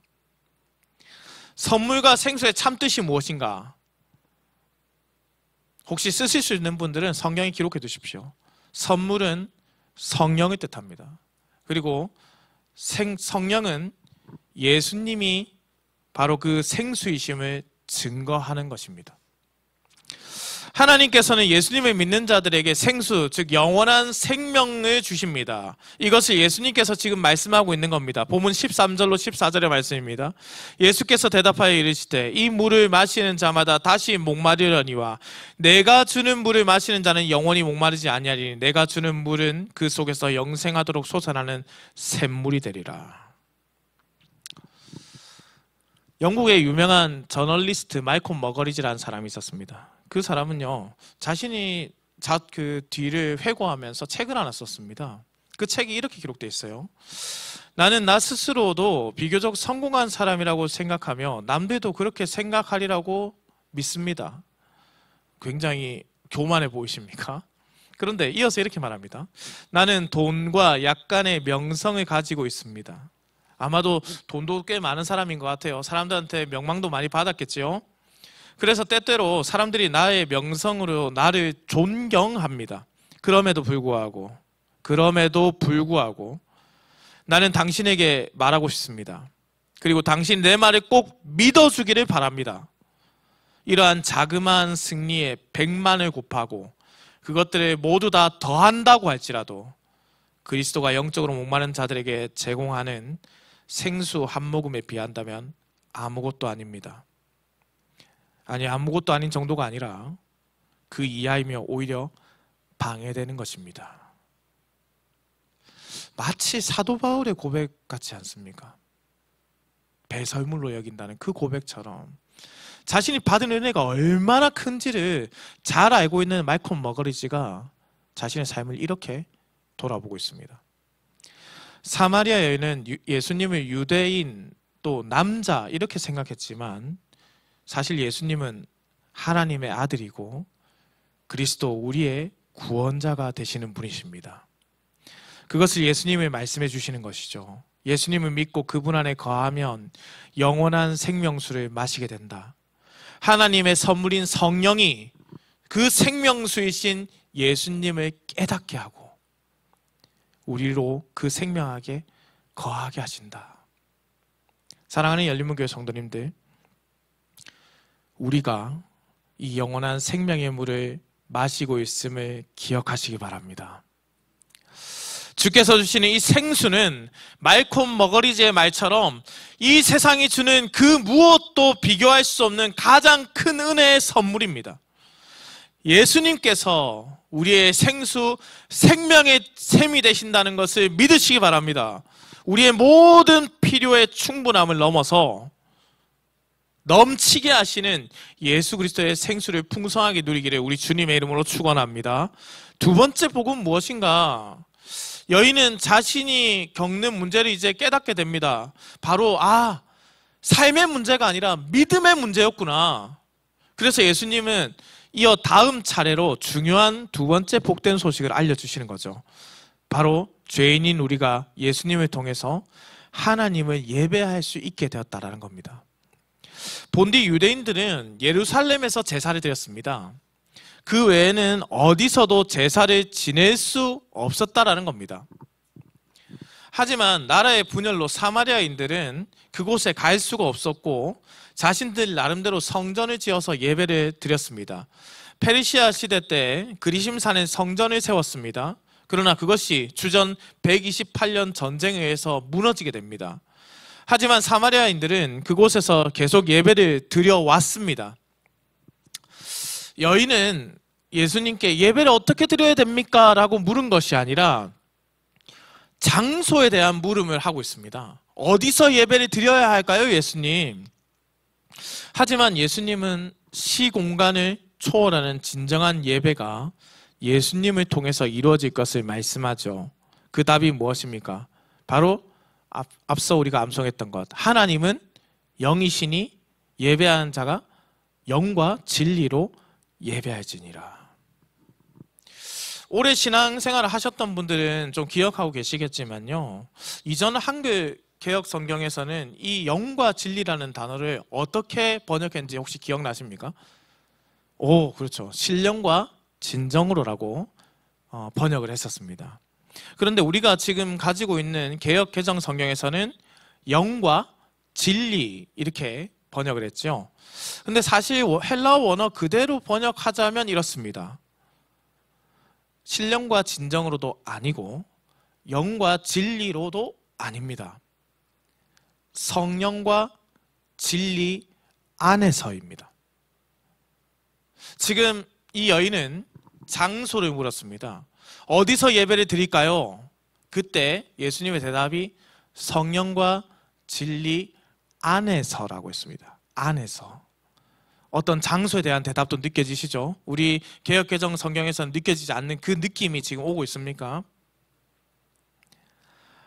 Speaker 3: 선물과 생수의 참뜻이 무엇인가? 혹시 쓰실 수 있는 분들은 성경에 기록해 두십시오. 선물은 성령을 뜻합니다. 그리고 성령은 예수님이 바로 그 생수이심을 증거하는 것입니다. 하나님께서는 예수님을 믿는 자들에게 생수, 즉 영원한 생명을 주십니다. 이것을 예수님께서 지금 말씀하고 있는 겁니다. 본문 13절로 14절의 말씀입니다. 예수께서 대답하여 이르시되 이 물을 마시는 자마다 다시 목마르려니와 내가 주는 물을 마시는 자는 영원히 목마르지 아니하리니 내가 주는 물은 그 속에서 영생하도록 솟아나는 샘물이 되리라. 영국의 유명한 저널리스트 말콤 머거리지라는 사람이 있었습니다. 그 사람은요, 자신이 그 뒤를 회고하면서 책을 하나 썼습니다. 그 책이 이렇게 기록되어 있어요. 나는 나 스스로도 비교적 성공한 사람이라고 생각하며 남들도 그렇게 생각하리라고 믿습니다. 굉장히 교만해 보이십니까? 그런데 이어서 이렇게 말합니다. 나는 돈과 약간의 명성을 가지고 있습니다. 아마도 돈도 꽤 많은 사람인 것 같아요. 사람들한테 명망도 많이 받았겠지요. 그래서 때때로 사람들이 나의 명성으로 나를 존경합니다. 그럼에도 불구하고 나는 당신에게 말하고 싶습니다. 그리고 당신 내 말을 꼭 믿어주기를 바랍니다. 이러한 자그마한 승리에 100만을 곱하고 그것들을 모두 다 더한다고 할지라도 그리스도가 영적으로 목마른 자들에게 제공하는 생수 한 모금에 비한다면 아무것도 아닙니다. 아니, 아무것도 아닌 정도가 아니라 그 이하이며 오히려 방해되는 것입니다. 마치 사도 바울의 고백 같지 않습니까? 배설물로 여긴다는 그 고백처럼 자신이 받은 은혜가 얼마나 큰지를 잘 알고 있는 말콤 머거리지가 자신의 삶을 이렇게 돌아보고 있습니다. 사마리아 여인은 예수님을 유대인 또 남자 이렇게 생각했지만 사실 예수님은 하나님의 아들이고 그리스도 우리의 구원자가 되시는 분이십니다. 그것을 예수님이 말씀해 주시는 것이죠. 예수님을 믿고 그분 안에 거하면 영원한 생명수를 마시게 된다. 하나님의 선물인 성령이 그 생명수이신 예수님을 깨닫게 하고 우리로 그 생명하게 거하게 하신다. 사랑하는 열린문교회 성도님들, 우리가 이 영원한 생명의 물을 마시고 있음을 기억하시기 바랍니다. 주께서 주시는 이 생수는 말콤 머거리지의 말처럼 이 세상이 주는 그 무엇도 비교할 수 없는 가장 큰 은혜의 선물입니다. 예수님께서 우리의 생수, 생명의 샘이 되신다는 것을 믿으시기 바랍니다. 우리의 모든 필요의 충분함을 넘어서 넘치게 하시는 예수 그리스도의 생수를 풍성하게 누리기를 우리 주님의 이름으로 축원합니다. 두 번째 복은 무엇인가? 여인은 자신이 겪는 문제를 이제 깨닫게 됩니다. 바로 삶의 문제가 아니라 믿음의 문제였구나. 그래서 예수님은 이어 다음 차례로 중요한 두 번째 복된 소식을 알려주시는 거죠. 바로 죄인인 우리가 예수님을 통해서 하나님을 예배할 수 있게 되었다라는 겁니다. 본디 유대인들은 예루살렘에서 제사를 드렸습니다. 그 외에는 어디서도 제사를 지낼 수 없었다라는 겁니다. 하지만 나라의 분열로 사마리아인들은 그곳에 갈 수가 없었고 자신들 나름대로 성전을 지어서 예배를 드렸습니다. 페르시아 시대 때 그리심산에 성전을 세웠습니다. 그러나 그것이 주전 128년 전쟁에 의해서 무너지게 됩니다. 하지만 사마리아인들은 그곳에서 계속 예배를 드려왔습니다. 여인은 예수님께 예배를 어떻게 드려야 됩니까? 라고 물은 것이 아니라 장소에 대한 물음을 하고 있습니다. 어디서 예배를 드려야 할까요, 예수님? 하지만 예수님은 시공간을 초월하는 진정한 예배가 예수님을 통해서 이루어질 것을 말씀하죠. 그 답이 무엇입니까? 바로 앞서 우리가 암송했던 것. 하나님은 영이시니 예배하는 자가 영과 진리로 예배할지니라. 오래 신앙생활을 하셨던 분들은 좀 기억하고 계시겠지만요, 이전 한글 개역 성경에서는 이 영과 진리라는 단어를 어떻게 번역했는지 혹시 기억나십니까? 오, 그렇죠. 신령과 진정으로라고 번역을 했었습니다. 그런데 우리가 지금 가지고 있는 개역 개정 성경에서는 영과 진리 이렇게 번역을 했죠. 근데 사실 헬라어 원어 그대로 번역하자면 이렇습니다. 신령과 진정으로도 아니고 영과 진리로도 아닙니다. 성령과 진리 안에서입니다. 지금 이 여인은 장소를 물었습니다. 어디서 예배를 드릴까요? 그때 예수님의 대답이 성령과 진리 안에서라고 했습니다. 안에서. 어떤 장소에 대한 대답도 느껴지시죠? 우리 개역개정 성경에서는 느껴지지 않는 그 느낌이 지금 오고 있습니까?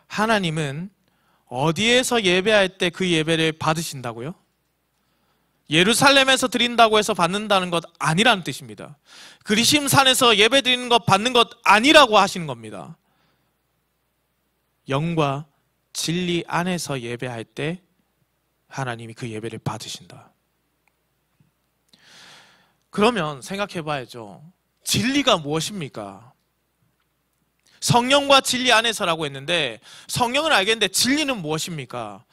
Speaker 3: 하나님은 어디에서 예배할 때 그 예배를 받으신다고요? 예루살렘에서 드린다고 해서 받는다는 것 아니라는 뜻입니다. 그리심산에서 예배 드리는 것 받는 것 아니라고 하시는 겁니다. 영과 진리 안에서 예배할 때 하나님이 그 예배를 받으신다. 그러면 생각해 봐야죠. 진리가 무엇입니까? 성령과 진리 안에서라고 했는데 성령은 알겠는데 진리는 무엇입니까?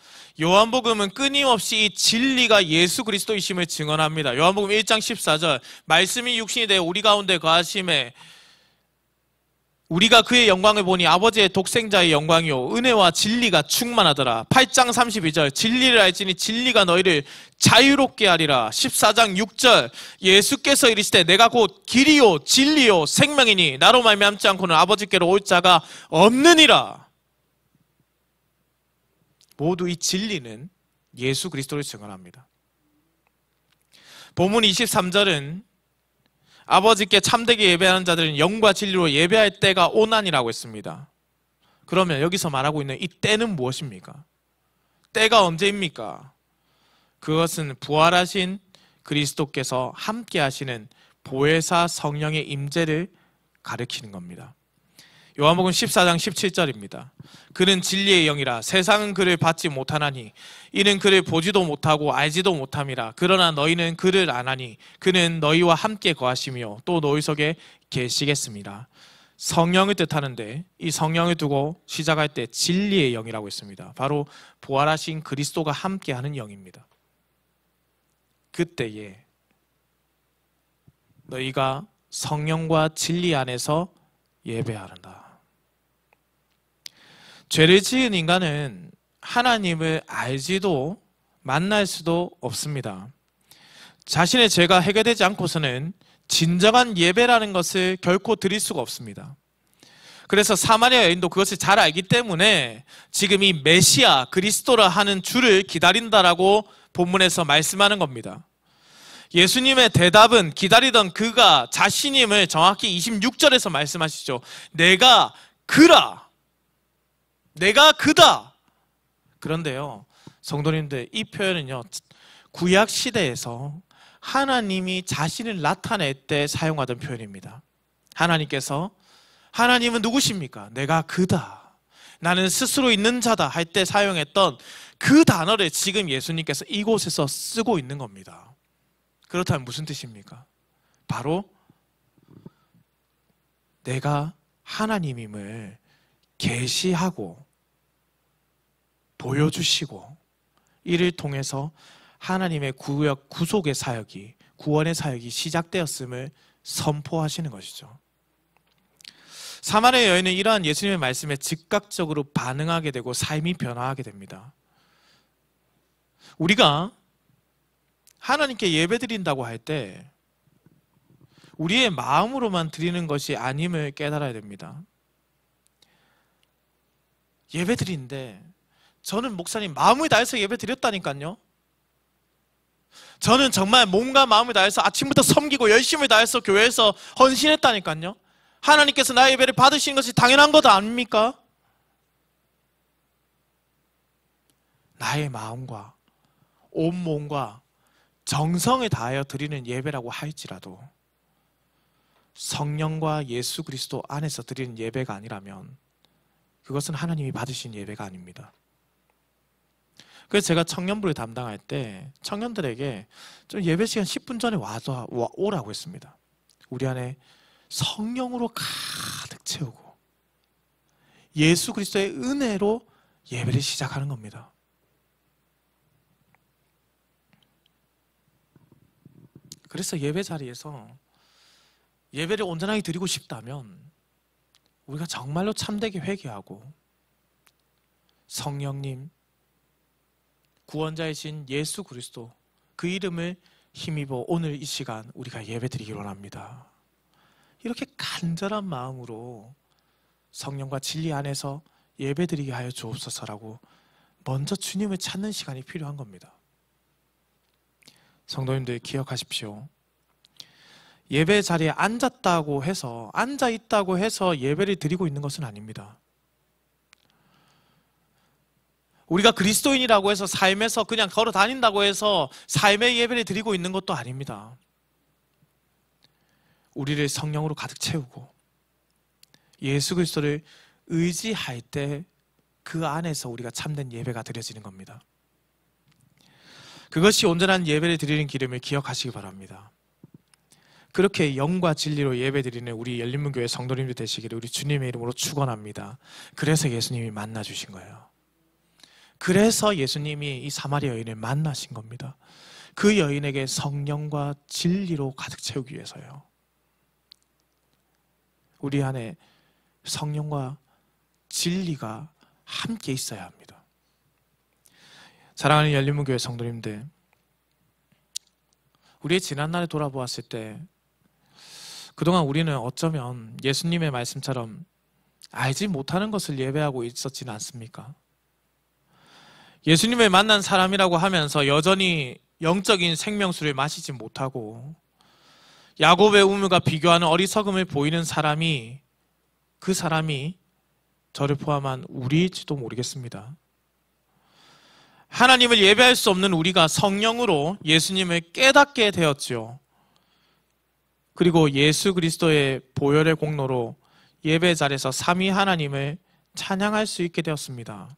Speaker 3: 요한복음은 끊임없이 이 진리가 예수 그리스도이심을 증언합니다. 요한복음 1장 14절 말씀이 육신이 되어 우리 가운데 거하심에 우리가 그의 영광을 보니 아버지의 독생자의 영광이요 은혜와 진리가 충만하더라. 8장 32절 진리를 알지니 진리가 너희를 자유롭게 하리라. 14장 6절 예수께서 이르시되 내가 곧 길이요 진리요 생명이니 나로 말미암지 않고는 아버지께로 올 자가 없느니라. 모두 이 진리는 예수 그리스도를 증언합니다. 본문 23절은 아버지께 참되게 예배하는 자들은 영과 진리로 예배할 때가 오나니라고 했습니다. 그러면 여기서 말하고 있는 이 때는 무엇입니까? 때가 언제입니까? 그것은 부활하신 그리스도께서 함께 하시는 보혜사 성령의 임재를 가리키는 겁니다. 요한복음 14장 17절입니다. 그는 진리의 영이라 세상은 그를 받지 못하나니 이는 그를 보지도 못하고 알지도 못함이라. 그러나 너희는 그를 아나니 그는 너희와 함께 거하시며 또 너희 속에 계시겠습니다. 성령을 뜻하는데 이 성령을 두고 시작할 때 진리의 영이라고 했습니다. 바로 부활하신 그리스도가 함께하는 영입니다. 그때에 너희가 성령과 진리 안에서 예배하란다. 죄를 지은 인간은 하나님을 알지도 만날 수도 없습니다. 자신의 죄가 해결되지 않고서는 진정한 예배라는 것을 결코 드릴 수가 없습니다. 그래서 사마리아 여인도 그것을 잘 알기 때문에 지금 이 메시아 그리스도라 하는 주를 기다린다라고 본문에서 말씀하는 겁니다. 예수님의 대답은 기다리던 그가 자신임을 정확히 26절에서 말씀하시죠. 내가 그라. 내가 그다. 그런데요, 성도님들, 이 표현은요, 구약 시대에서 하나님이 자신을 나타낼 때 사용하던 표현입니다. 하나님은 누구십니까? 내가 그다. 나는 스스로 있는 자다 할 때 사용했던 그 단어를 지금 예수님께서 이곳에서 쓰고 있는 겁니다. 그렇다면 무슨 뜻입니까? 바로 내가 하나님임을 계시하고 보여주시고 이를 통해서 하나님의 구속의 사역이, 구원의 사역이 시작되었음을 선포하시는 것이죠. 사마리아 여인은 이러한 예수님의 말씀에 즉각적으로 반응하게 되고 삶이 변화하게 됩니다. 우리가 하나님께 예배드린다고 할 때 우리의 마음으로만 드리는 것이 아님을 깨달아야 됩니다. 예배드리는데 저는 목사님 마음을 다해서 예배드렸다니까요. 저는 정말 몸과 마음을 다해서 아침부터 섬기고 열심을 다해서 교회에서 헌신했다니까요. 하나님께서 나의 예배를 받으시는 것이 당연한 것 아닙니까? 나의 마음과 온몸과 정성을 다하여 드리는 예배라고 할지라도 성령과 예수 그리스도 안에서 드리는 예배가 아니라면 그것은 하나님이 받으신 예배가 아닙니다. 그래서 제가 청년부를 담당할 때 청년들에게 좀 예배 시간 10분 전에 오라고 했습니다. 우리 안에 성령으로 가득 채우고 예수 그리스도의 은혜로 예배를 시작하는 겁니다. 그래서 예배 자리에서 예배를 온전하게 드리고 싶다면 우리가 정말로 참되게 회개하고 성령님, 구원자이신 예수 그리스도 그 이름을 힘입어 오늘 이 시간 우리가 예배 드리기 원합니다. 이렇게 간절한 마음으로 성령과 진리 안에서 예배 드리게 하여 주옵소서라고 먼저 주님을 찾는 시간이 필요한 겁니다. 성도님들 기억하십시오. 예배 자리에 앉아있다고 해서 예배를 드리고 있는 것은 아닙니다. 우리가 그리스도인이라고 해서 삶에서 그냥 걸어 다닌다고 해서 삶의 예배를 드리고 있는 것도 아닙니다. 우리를 성령으로 가득 채우고 예수 그리스도를 의지할 때 그 안에서 우리가 참된 예배가 드려지는 겁니다. 그것이 온전한 예배를 드리는 기름을 기억하시기 바랍니다. 그렇게 영과 진리로 예배드리는 우리 열린문교회 성도님들 되시기를 우리 주님의 이름으로 축원합니다. 그래서 예수님이 만나주신 거예요. 그래서 예수님이 이 사마리아 여인을 만나신 겁니다. 그 여인에게 성령과 진리로 가득 채우기 위해서요. 우리 안에 성령과 진리가 함께 있어야 합니다. 사랑하는 열린문교회 성도님들, 우리의 지난날에 돌아보았을 때 그동안 우리는 어쩌면 예수님의 말씀처럼 알지 못하는 것을 예배하고 있었지는 않습니까? 예수님을 만난 사람이라고 하면서 여전히 영적인 생명수를 마시지 못하고 야곱의 우물과 비교하는 어리석음을 보이는 사람이, 그 사람이 저를 포함한 우리일지도 모르겠습니다. 하나님을 예배할 수 없는 우리가 성령으로 예수님을 깨닫게 되었지요. 그리고 예수 그리스도의 보혈의 공로로 예배 자리에서 삼위 하나님을 찬양할 수 있게 되었습니다.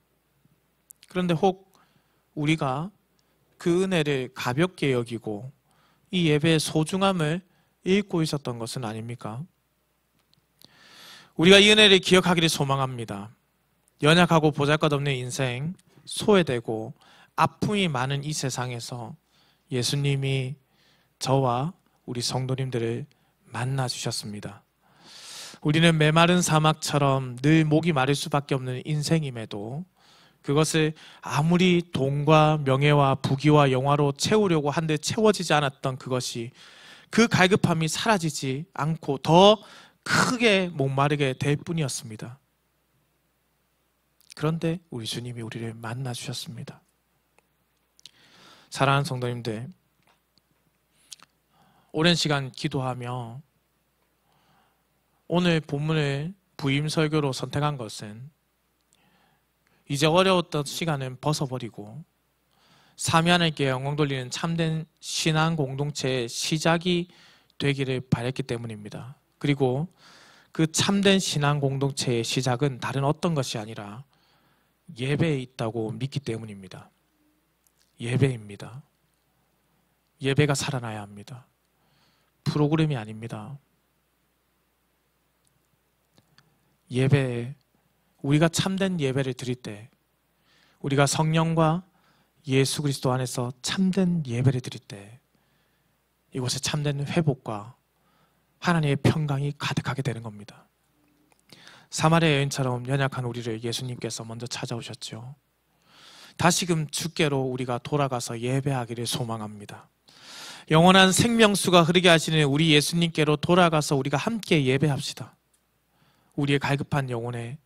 Speaker 3: 그런데 혹 우리가 그 은혜를 가볍게 여기고 이 예배의 소중함을 잊고 있었던 것은 아닙니까? 우리가 이 은혜를 기억하기를 소망합니다. 연약하고 보잘것없는 인생, 소외되고 아픔이 많은 이 세상에서 예수님이 저와 우리 성도님들을 만나 주셨습니다. 우리는 메마른 사막처럼 늘 목이 마를 수밖에 없는 인생임에도 그것을 아무리 돈과 명예와 부귀와 영화로 채우려고 한데 채워지지 않았던 그것이, 그 갈급함이 사라지지 않고 더 크게 목마르게 될 뿐이었습니다. 그런데 우리 주님이 우리를 만나 주셨습니다. 사랑하는 성도님들, 오랜 시간 기도하며 오늘 본문을 부임 설교로 선택한 것은 이제 어려웠던 시간은 벗어버리고 삼위 하나님께 영광 돌리는 참된 신앙 공동체의 시작이 되기를 바랬기 때문입니다. 그리고 그 참된 신앙 공동체의 시작은 다른 어떤 것이 아니라 예배에 있다고 믿기 때문입니다. 예배입니다. 예배가 살아나야 합니다. 프로그램이 아닙니다. 예배에, 우리가 참된 예배를 드릴 때, 우리가 성령과 예수 그리스도 안에서 참된 예배를 드릴 때 이곳에 참된 회복과 하나님의 평강이 가득하게 되는 겁니다. 사마리아 여인처럼 연약한 우리를 예수님께서 먼저 찾아오셨죠. 다시금 주께로 우리가 돌아가서 예배하기를 소망합니다. 영원한 생명수가 흐르게 하시는 우리 예수님께로 돌아가서 우리가 함께 예배합시다. 우리의 갈급한 영혼에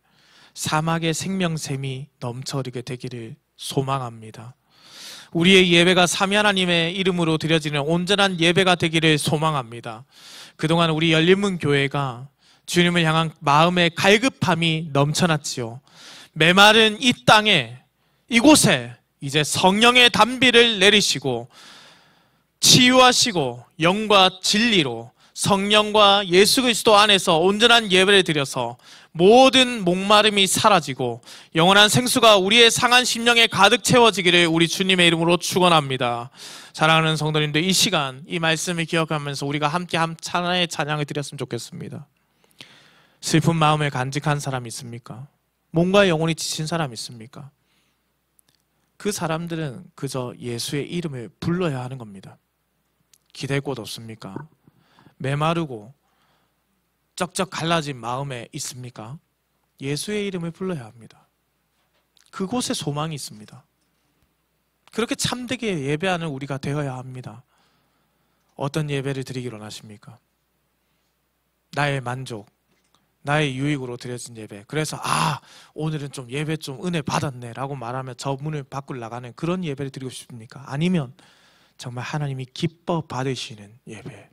Speaker 3: 사막의 생명샘이 넘쳐 흐르게 되기를 소망합니다. 우리의 예배가 삼위 하나님의 이름으로 드려지는 온전한 예배가 되기를 소망합니다. 그동안 우리 열린문 교회가 주님을 향한 마음의 갈급함이 넘쳐났지요. 메마른 이 땅에, 이곳에 이제 성령의 단비를 내리시고 치유하시고 영과 진리로 성령과 예수 그리스도 안에서 온전한 예배를 드려서 모든 목마름이 사라지고 영원한 생수가 우리의 상한 심령에 가득 채워지기를 우리 주님의 이름으로 축원합니다. 사랑하는 성도님들, 이 시간 이 말씀을 기억하면서 우리가 함께 하나의 찬양을 드렸으면 좋겠습니다. 슬픈 마음을 간직한 사람 있습니까? 몸과 영혼이 지친 사람 있습니까? 그 사람들은 그저 예수의 이름을 불러야 하는 겁니다. 기댈 곳 없습니까? 메마르고 쩍쩍 갈라진 마음에 있습니까? 예수의 이름을 불러야 합니다. 그곳에 소망이 있습니다. 그렇게 참되게 예배하는 우리가 되어야 합니다. 어떤 예배를 드리기 원하십니까? 나의 만족, 나의 유익으로 드려진 예배. 그래서 오늘은 좀 예배 좀 은혜 받았네 라고 말하며 저 문을 밖으로 나가는 그런 예배를 드리고 싶습니까? 아니면 정말 하나님이 기뻐 받으시는 예배,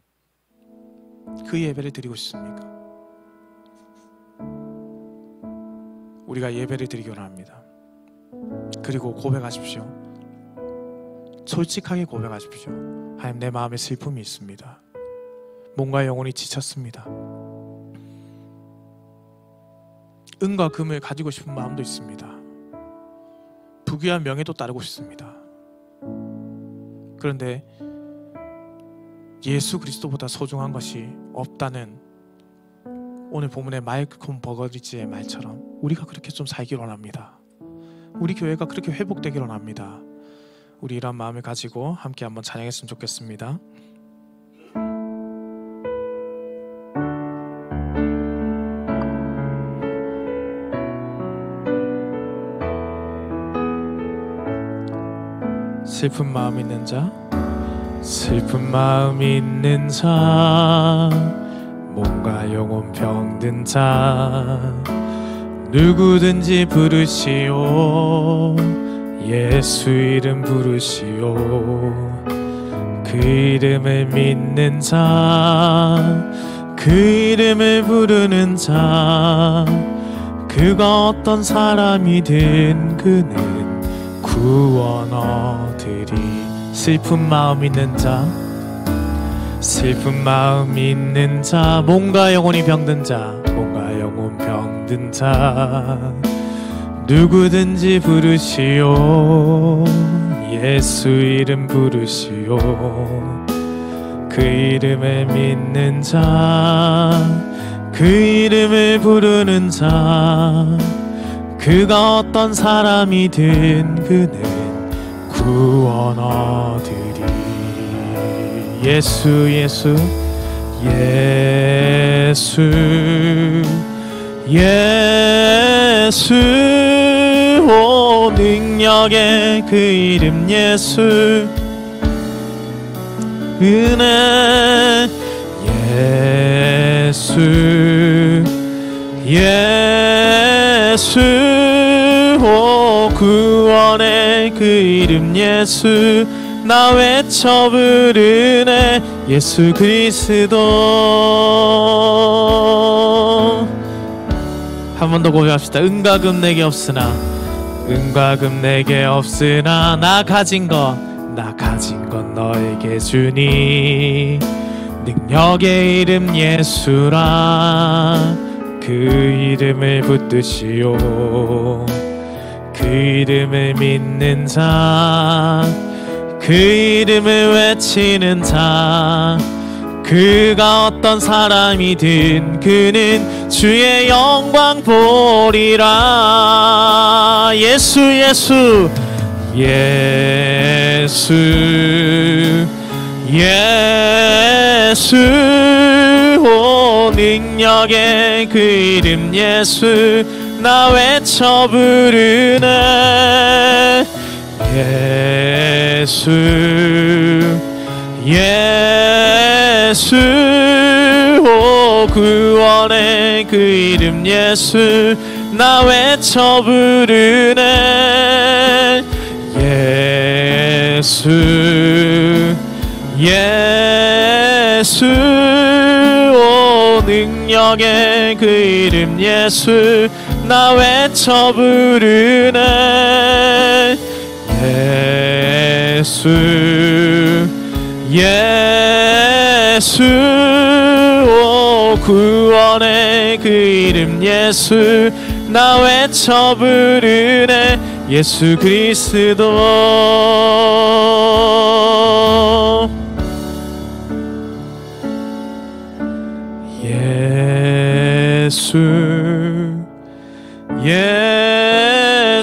Speaker 3: 그 예배를 드리고 싶습니까? 우리가 예배를 드리기 원합니다. 그리고 고백하십시오. 솔직하게 고백하십시오. 하나님, 내 마음에 슬픔이 있습니다. 몸과 영혼이 지쳤습니다. 은과 금을 가지고 싶은 마음도 있습니다. 부귀한 명예도 따르고 싶습니다. 그런데 예수 그리스도보다 소중한 것이 없다는 오늘 본문의 말콤 버거리지의 말처럼 우리가 그렇게 좀 살기를 원합니다. 우리 교회가 그렇게 회복되기를 원합니다. 우리 이런 마음을 가지고 함께 한번 찬양했으면 좋겠습니다. 슬픈 마음 있는 자, 슬픈 마음 있는 자, 몸과 영혼 병든 자, 누구든지 부르시오. 예수 이름 부르시오. 그 이름을 믿는 자, 그 이름을 부르는 자, 그가 어떤 사람이든 그는 구원 얻으리. 슬픈 마음 있는 자, 슬픈 마음 있는 자, 몸과 영혼이 병든 자, 몸과 영혼 병든 자, 누구든지 부르시오. 예수 이름 부르시오. 그 이름을 믿는 자, 그 이름을 부르는 자, 그가 어떤 사람이든 그는 구원 얻으리. 예수 예수 예수 예수, 오 능력의 그 이름 예수, 은혜 예수 예수, 오 구원의 그 이름 예수, 나 외쳐 부르네 예수 그리스도. 한 번 더 고백합시다. 은과 금 내게 없으나, 은과 금 내게 없으나 나 가진 것 너에게 주니. 능력의 이름 예수라, 그 이름을 붙드시오. 그 이름을 믿는 자, 그 이름을 외치는 자, 그가 어떤 사람이든 그는 주의 영광 보리라. 예수 예수 예수 예수, 오 능력의 그 이름 예수, 나 외쳐 부르네 예수 예수, 오 구원의 그 이름 예수, 나 외쳐 부르네 예수 예수 오 능력의 그 이름 예수 나 외쳐 부르네 예수 오 구원의 그 이름 예수 나 외쳐 부르네 예수 그리스도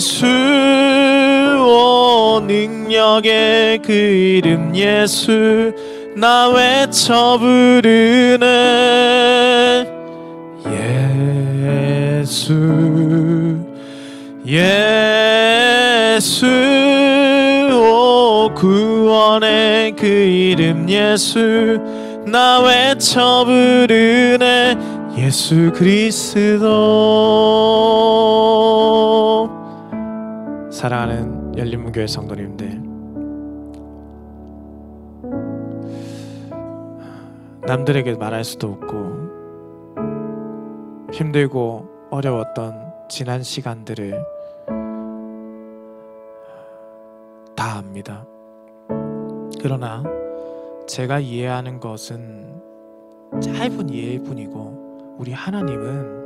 Speaker 3: 예수 오 능력의 그 이름 예수 나 외쳐 부르네 예수 오 구원의 그 이름 예수 나 외쳐 부르네 예수 그리스도. 사랑하는 열린문교회 성도님들, 남들에게 말할 수도 없고 힘들고 어려웠던 지난 시간들을 다 압니다. 그러나 제가 이해하는 것은 짧은 이해일 뿐이고 우리 하나님은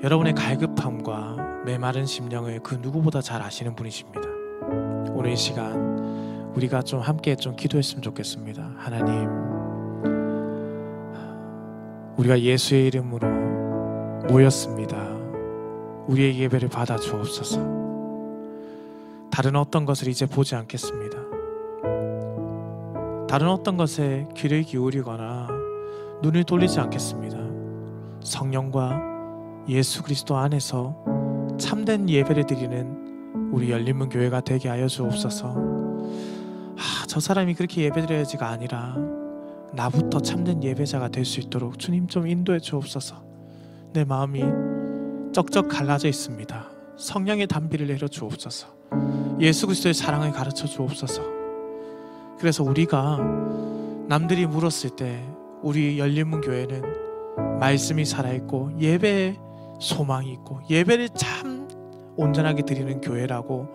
Speaker 3: 여러분의 갈급함과 메마른 심령을 그 누구보다 잘 아시는 분이십니다. 오늘 이 시간 우리가 좀 함께 좀 기도했으면 좋겠습니다. 하나님, 우리가 예수의 이름으로 모였습니다. 우리의 예배를 받아 주옵소서. 다른 어떤 것을 이제 보지 않겠습니다. 다른 어떤 것에 귀를 기울이거나 눈을 돌리지 않겠습니다. 성령과 예수 그리스도 안에서 참된 예배를 드리는 우리 열린문 교회가 되게 하여 주옵소서. 저 사람이 그렇게 예배드려야지가 아니라 나부터 참된 예배자가 될 수 있도록 주님 좀 인도해 주옵소서. 내 마음이 쩍쩍 갈라져 있습니다. 성령의 단비를 내려 주옵소서. 예수 그리스도의 사랑을 가르쳐 주옵소서. 그래서 우리가 남들이 물었을 때 우리 열린문 교회는 말씀이 살아있고 예배에 소망이 있고 예배를 참 온전하게 드리는 교회라고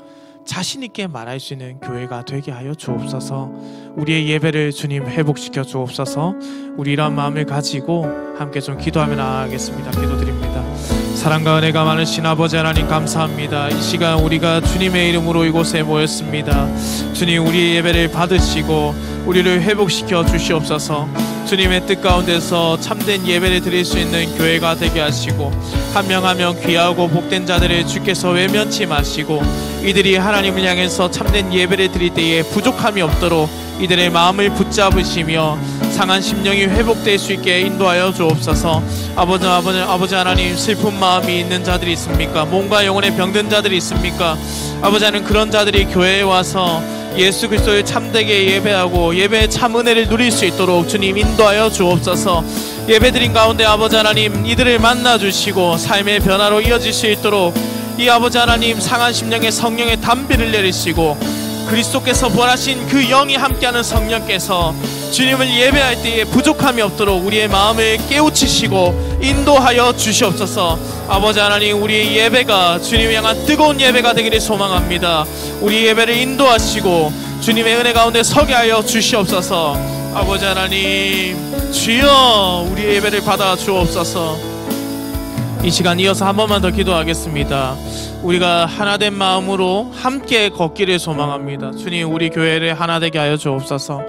Speaker 3: 자신 있게 말할 수 있는 교회가 되게 하여 주옵소서. 우리의 예배를 주님 회복시켜 주옵소서. 우리 이런 마음을 가지고 함께 좀 기도하며 나아가겠습니다. 기도드립니다. 사랑과 은혜가 많으신 아버지 하나님 감사합니다. 이 시간 우리가 주님의 이름으로 이곳에 모였습니다. 주님, 우리의 예배를 받으시고 우리를 회복시켜 주시옵소서. 주님의 뜻 가운데서 참된 예배를 드릴 수 있는 교회가 되게 하시고 한 명 한 명 귀하고 복된 자들을 주께서 외면치 마시고 이들이 하나님을 향해서 참된 예배를 드릴 때에 부족함이 없도록 이들의 마음을 붙잡으시며 상한 심령이 회복될 수 있게 인도하여 주옵소서. 아버지 하나님, 슬픈 마음이 있는 자들이 있습니까? 몸과 영혼에 병든 자들이 있습니까? 아버지 하나님, 그런 자들이 교회에 와서 예수 그리스도를 참되게 예배하고 예배의 참 은혜를 누릴 수 있도록 주님 인도하여 주옵소서. 예배드린 가운데 아버지 하나님, 이들을 만나주시고 삶의 변화로 이어질 수 있도록 이 아버지 하나님 상한 심령의 성령의 단비를 내리시고 그리스도께서 부활하신 그 영이 함께하는 성령께서 주님을 예배할 때에 부족함이 없도록 우리의 마음을 깨우치시고 인도하여 주시옵소서. 아버지 하나님, 우리의 예배가 주님을 향한 뜨거운 예배가 되기를 소망합니다. 우리 예배를 인도하시고 주님의 은혜 가운데 서게 하여 주시옵소서. 아버지 하나님, 주여 우리의 예배를 받아 주옵소서. 이 시간 이어서 한 번만 더 기도하겠습니다. 우리가 하나된 마음으로 함께 걷기를 소망합니다. 주님, 우리 교회를 하나 되게 하여 주옵소서.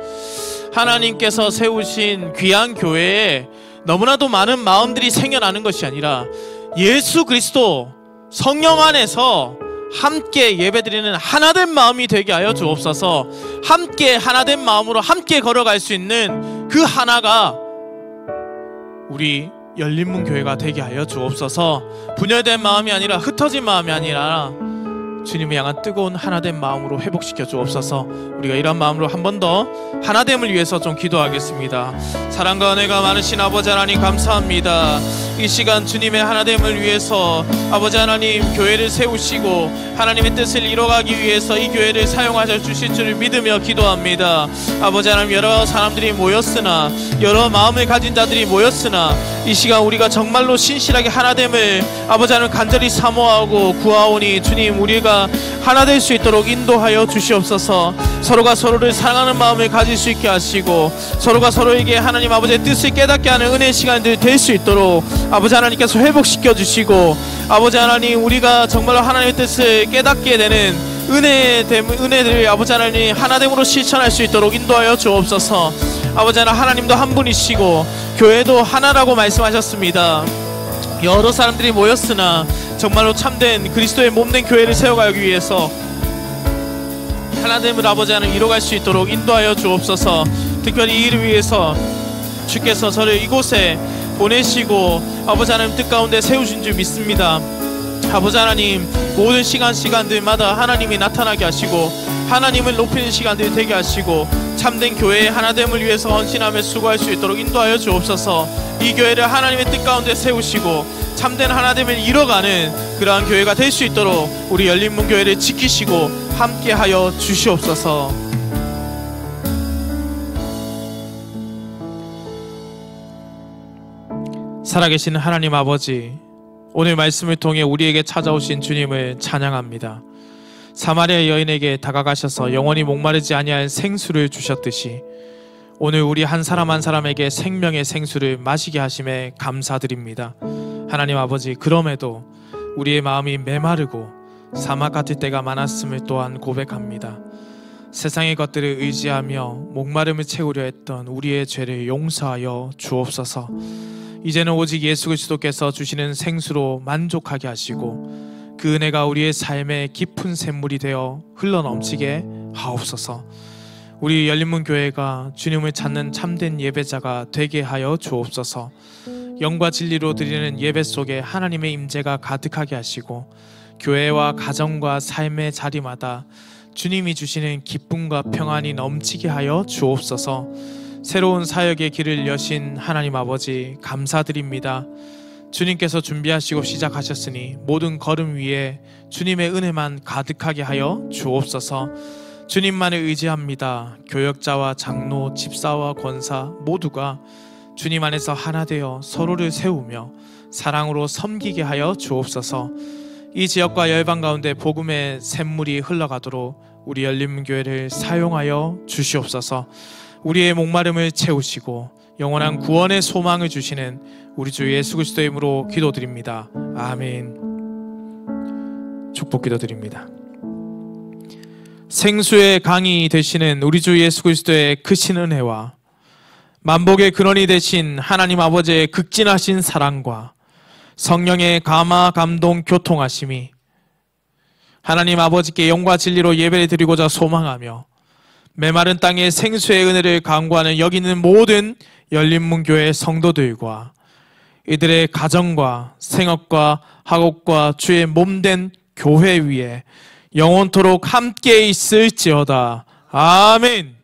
Speaker 3: 하나님께서 세우신 귀한 교회에 너무나도 많은 마음들이 생겨나는 것이 아니라 예수 그리스도 성령 안에서 함께 예배드리는 하나된 마음이 되게 하여 주옵소서. 함께 하나된 마음으로 함께 걸어갈 수 있는 그 하나가 우리 열린문 교회가 되게 하여 주옵소서. 분열된 마음이 아니라 흩어진 마음이 아니라 주님을 향한 뜨거운 하나된 마음으로 회복시켜 주옵소서. 우리가 이런 마음으로 한 번 더 하나됨을 위해서 좀 기도하겠습니다. 사랑과 은혜가 많으신 아버지 하나님 감사합니다. 이 시간 주님의 하나됨을 위해서 아버지 하나님 교회를 세우시고 하나님의 뜻을 이뤄가기 위해서 이 교회를 사용하셔 주실 줄을 믿으며 기도합니다. 아버지 하나님, 여러 사람들이 모였으나, 여러 마음을 가진 자들이 모였으나 이 시간 우리가 정말로 신실하게 하나됨을 아버지 하나님 간절히 사모하고 구하오니 주님, 우리가 하나 될 수 있도록 인도하여 주시옵소서. 서로가 서로를 사랑하는 마음을 가질 수 있게 하시고 서로가 서로에게 하나님 아버지의 뜻을 깨닫게 하는 은혜의 시간들이 될 수 있도록 아버지 하나님께서 회복시켜 주시고, 아버지 하나님, 우리가 정말로 하나님의 뜻을 깨닫게 되는 은혜들을 아버지 하나님 하나됨으로 실천할 수 있도록 인도하여 주옵소서. 아버지 하나님도 한 분이시고 교회도 하나라고 말씀하셨습니다. 여러 사람들이 모였으나 정말로 참된 그리스도의 몸된 교회를 세워가기 위해서 하나됨을 아버지 하나님 이뤄갈 수 있도록 인도하여 주옵소서. 특별히 이 일을 위해서 주께서 저를 이곳에 보내시고 아버지 하나님 뜻 가운데 세우신 줄 믿습니다. 아버지 하나님, 모든 시간들마다 하나님이 나타나게 하시고 하나님을 높이는 시간들이 되게 하시고 참된 교회의 하나됨을 위해서 헌신하며 수고할 수 있도록 인도하여 주옵소서. 이 교회를 하나님의 뜻 가운데 세우시고 참된 하나됨을 이뤄가는 그러한 교회가 될 수 있도록 우리 열린문 교회를 지키시고 함께하여 주시옵소서. 살아계신 하나님 아버지, 오늘 말씀을 통해 우리에게 찾아오신 주님을 찬양합니다. 사마리아 여인에게 다가가셔서 영원히 목마르지 아니할 생수를 주셨듯이 오늘 우리 한 사람 한 사람에게 생명의 생수를 마시게 하심에 감사드립니다. 하나님 아버지, 그럼에도 우리의 마음이 메마르고 사막 같을 때가 많았음을 또한 고백합니다. 세상의 것들을 의지하며 목마름을 채우려 했던 우리의 죄를 용서하여 주옵소서. 이제는 오직 예수 그리스도께서 주시는 생수로 만족하게 하시고 그 은혜가 우리의 삶의 깊은 샘물이 되어 흘러넘치게 하옵소서. 우리 열린문 교회가 주님을 찾는 참된 예배자가 되게 하여 주옵소서. 영과 진리로 드리는 예배 속에 하나님의 임재가 가득하게 하시고 교회와 가정과 삶의 자리마다 주님이 주시는 기쁨과 평안이 넘치게 하여 주옵소서. 새로운 사역의 길을 여신 하나님 아버지, 감사드립니다. 주님께서 준비하시고 시작하셨으니 모든 걸음 위에 주님의 은혜만 가득하게 하여 주옵소서. 주님만을 의지합니다. 교역자와 장로, 집사와 권사 모두가 주님 안에서 하나 되어 서로를 세우며 사랑으로 섬기게 하여 주옵소서. 이 지역과 열방 가운데 복음의 샘물이 흘러가도록 우리 열린문교회를 사용하여 주시옵소서. 우리의 목마름을 채우시고 영원한 구원의 소망을 주시는 우리 주 예수 그리스도의 이름으로 기도드립니다. 아멘. 축복 기도드립니다. 생수의 강이 되시는 우리 주 예수 그리스도의 크신 은혜와 만복의 근원이 되신 하나님 아버지의 극진하신 사랑과 성령의 감화 감동 교통하심이 하나님 아버지께 영과 진리로 예배를 드리고자 소망하며 메마른 땅에 생수의 은혜를 간구하는 여기 있는 모든 열린문교회 성도들과 이들의 가정과 생업과 학업과 주의 몸된 교회 위에 영원토록 함께 있을지어다. 아멘.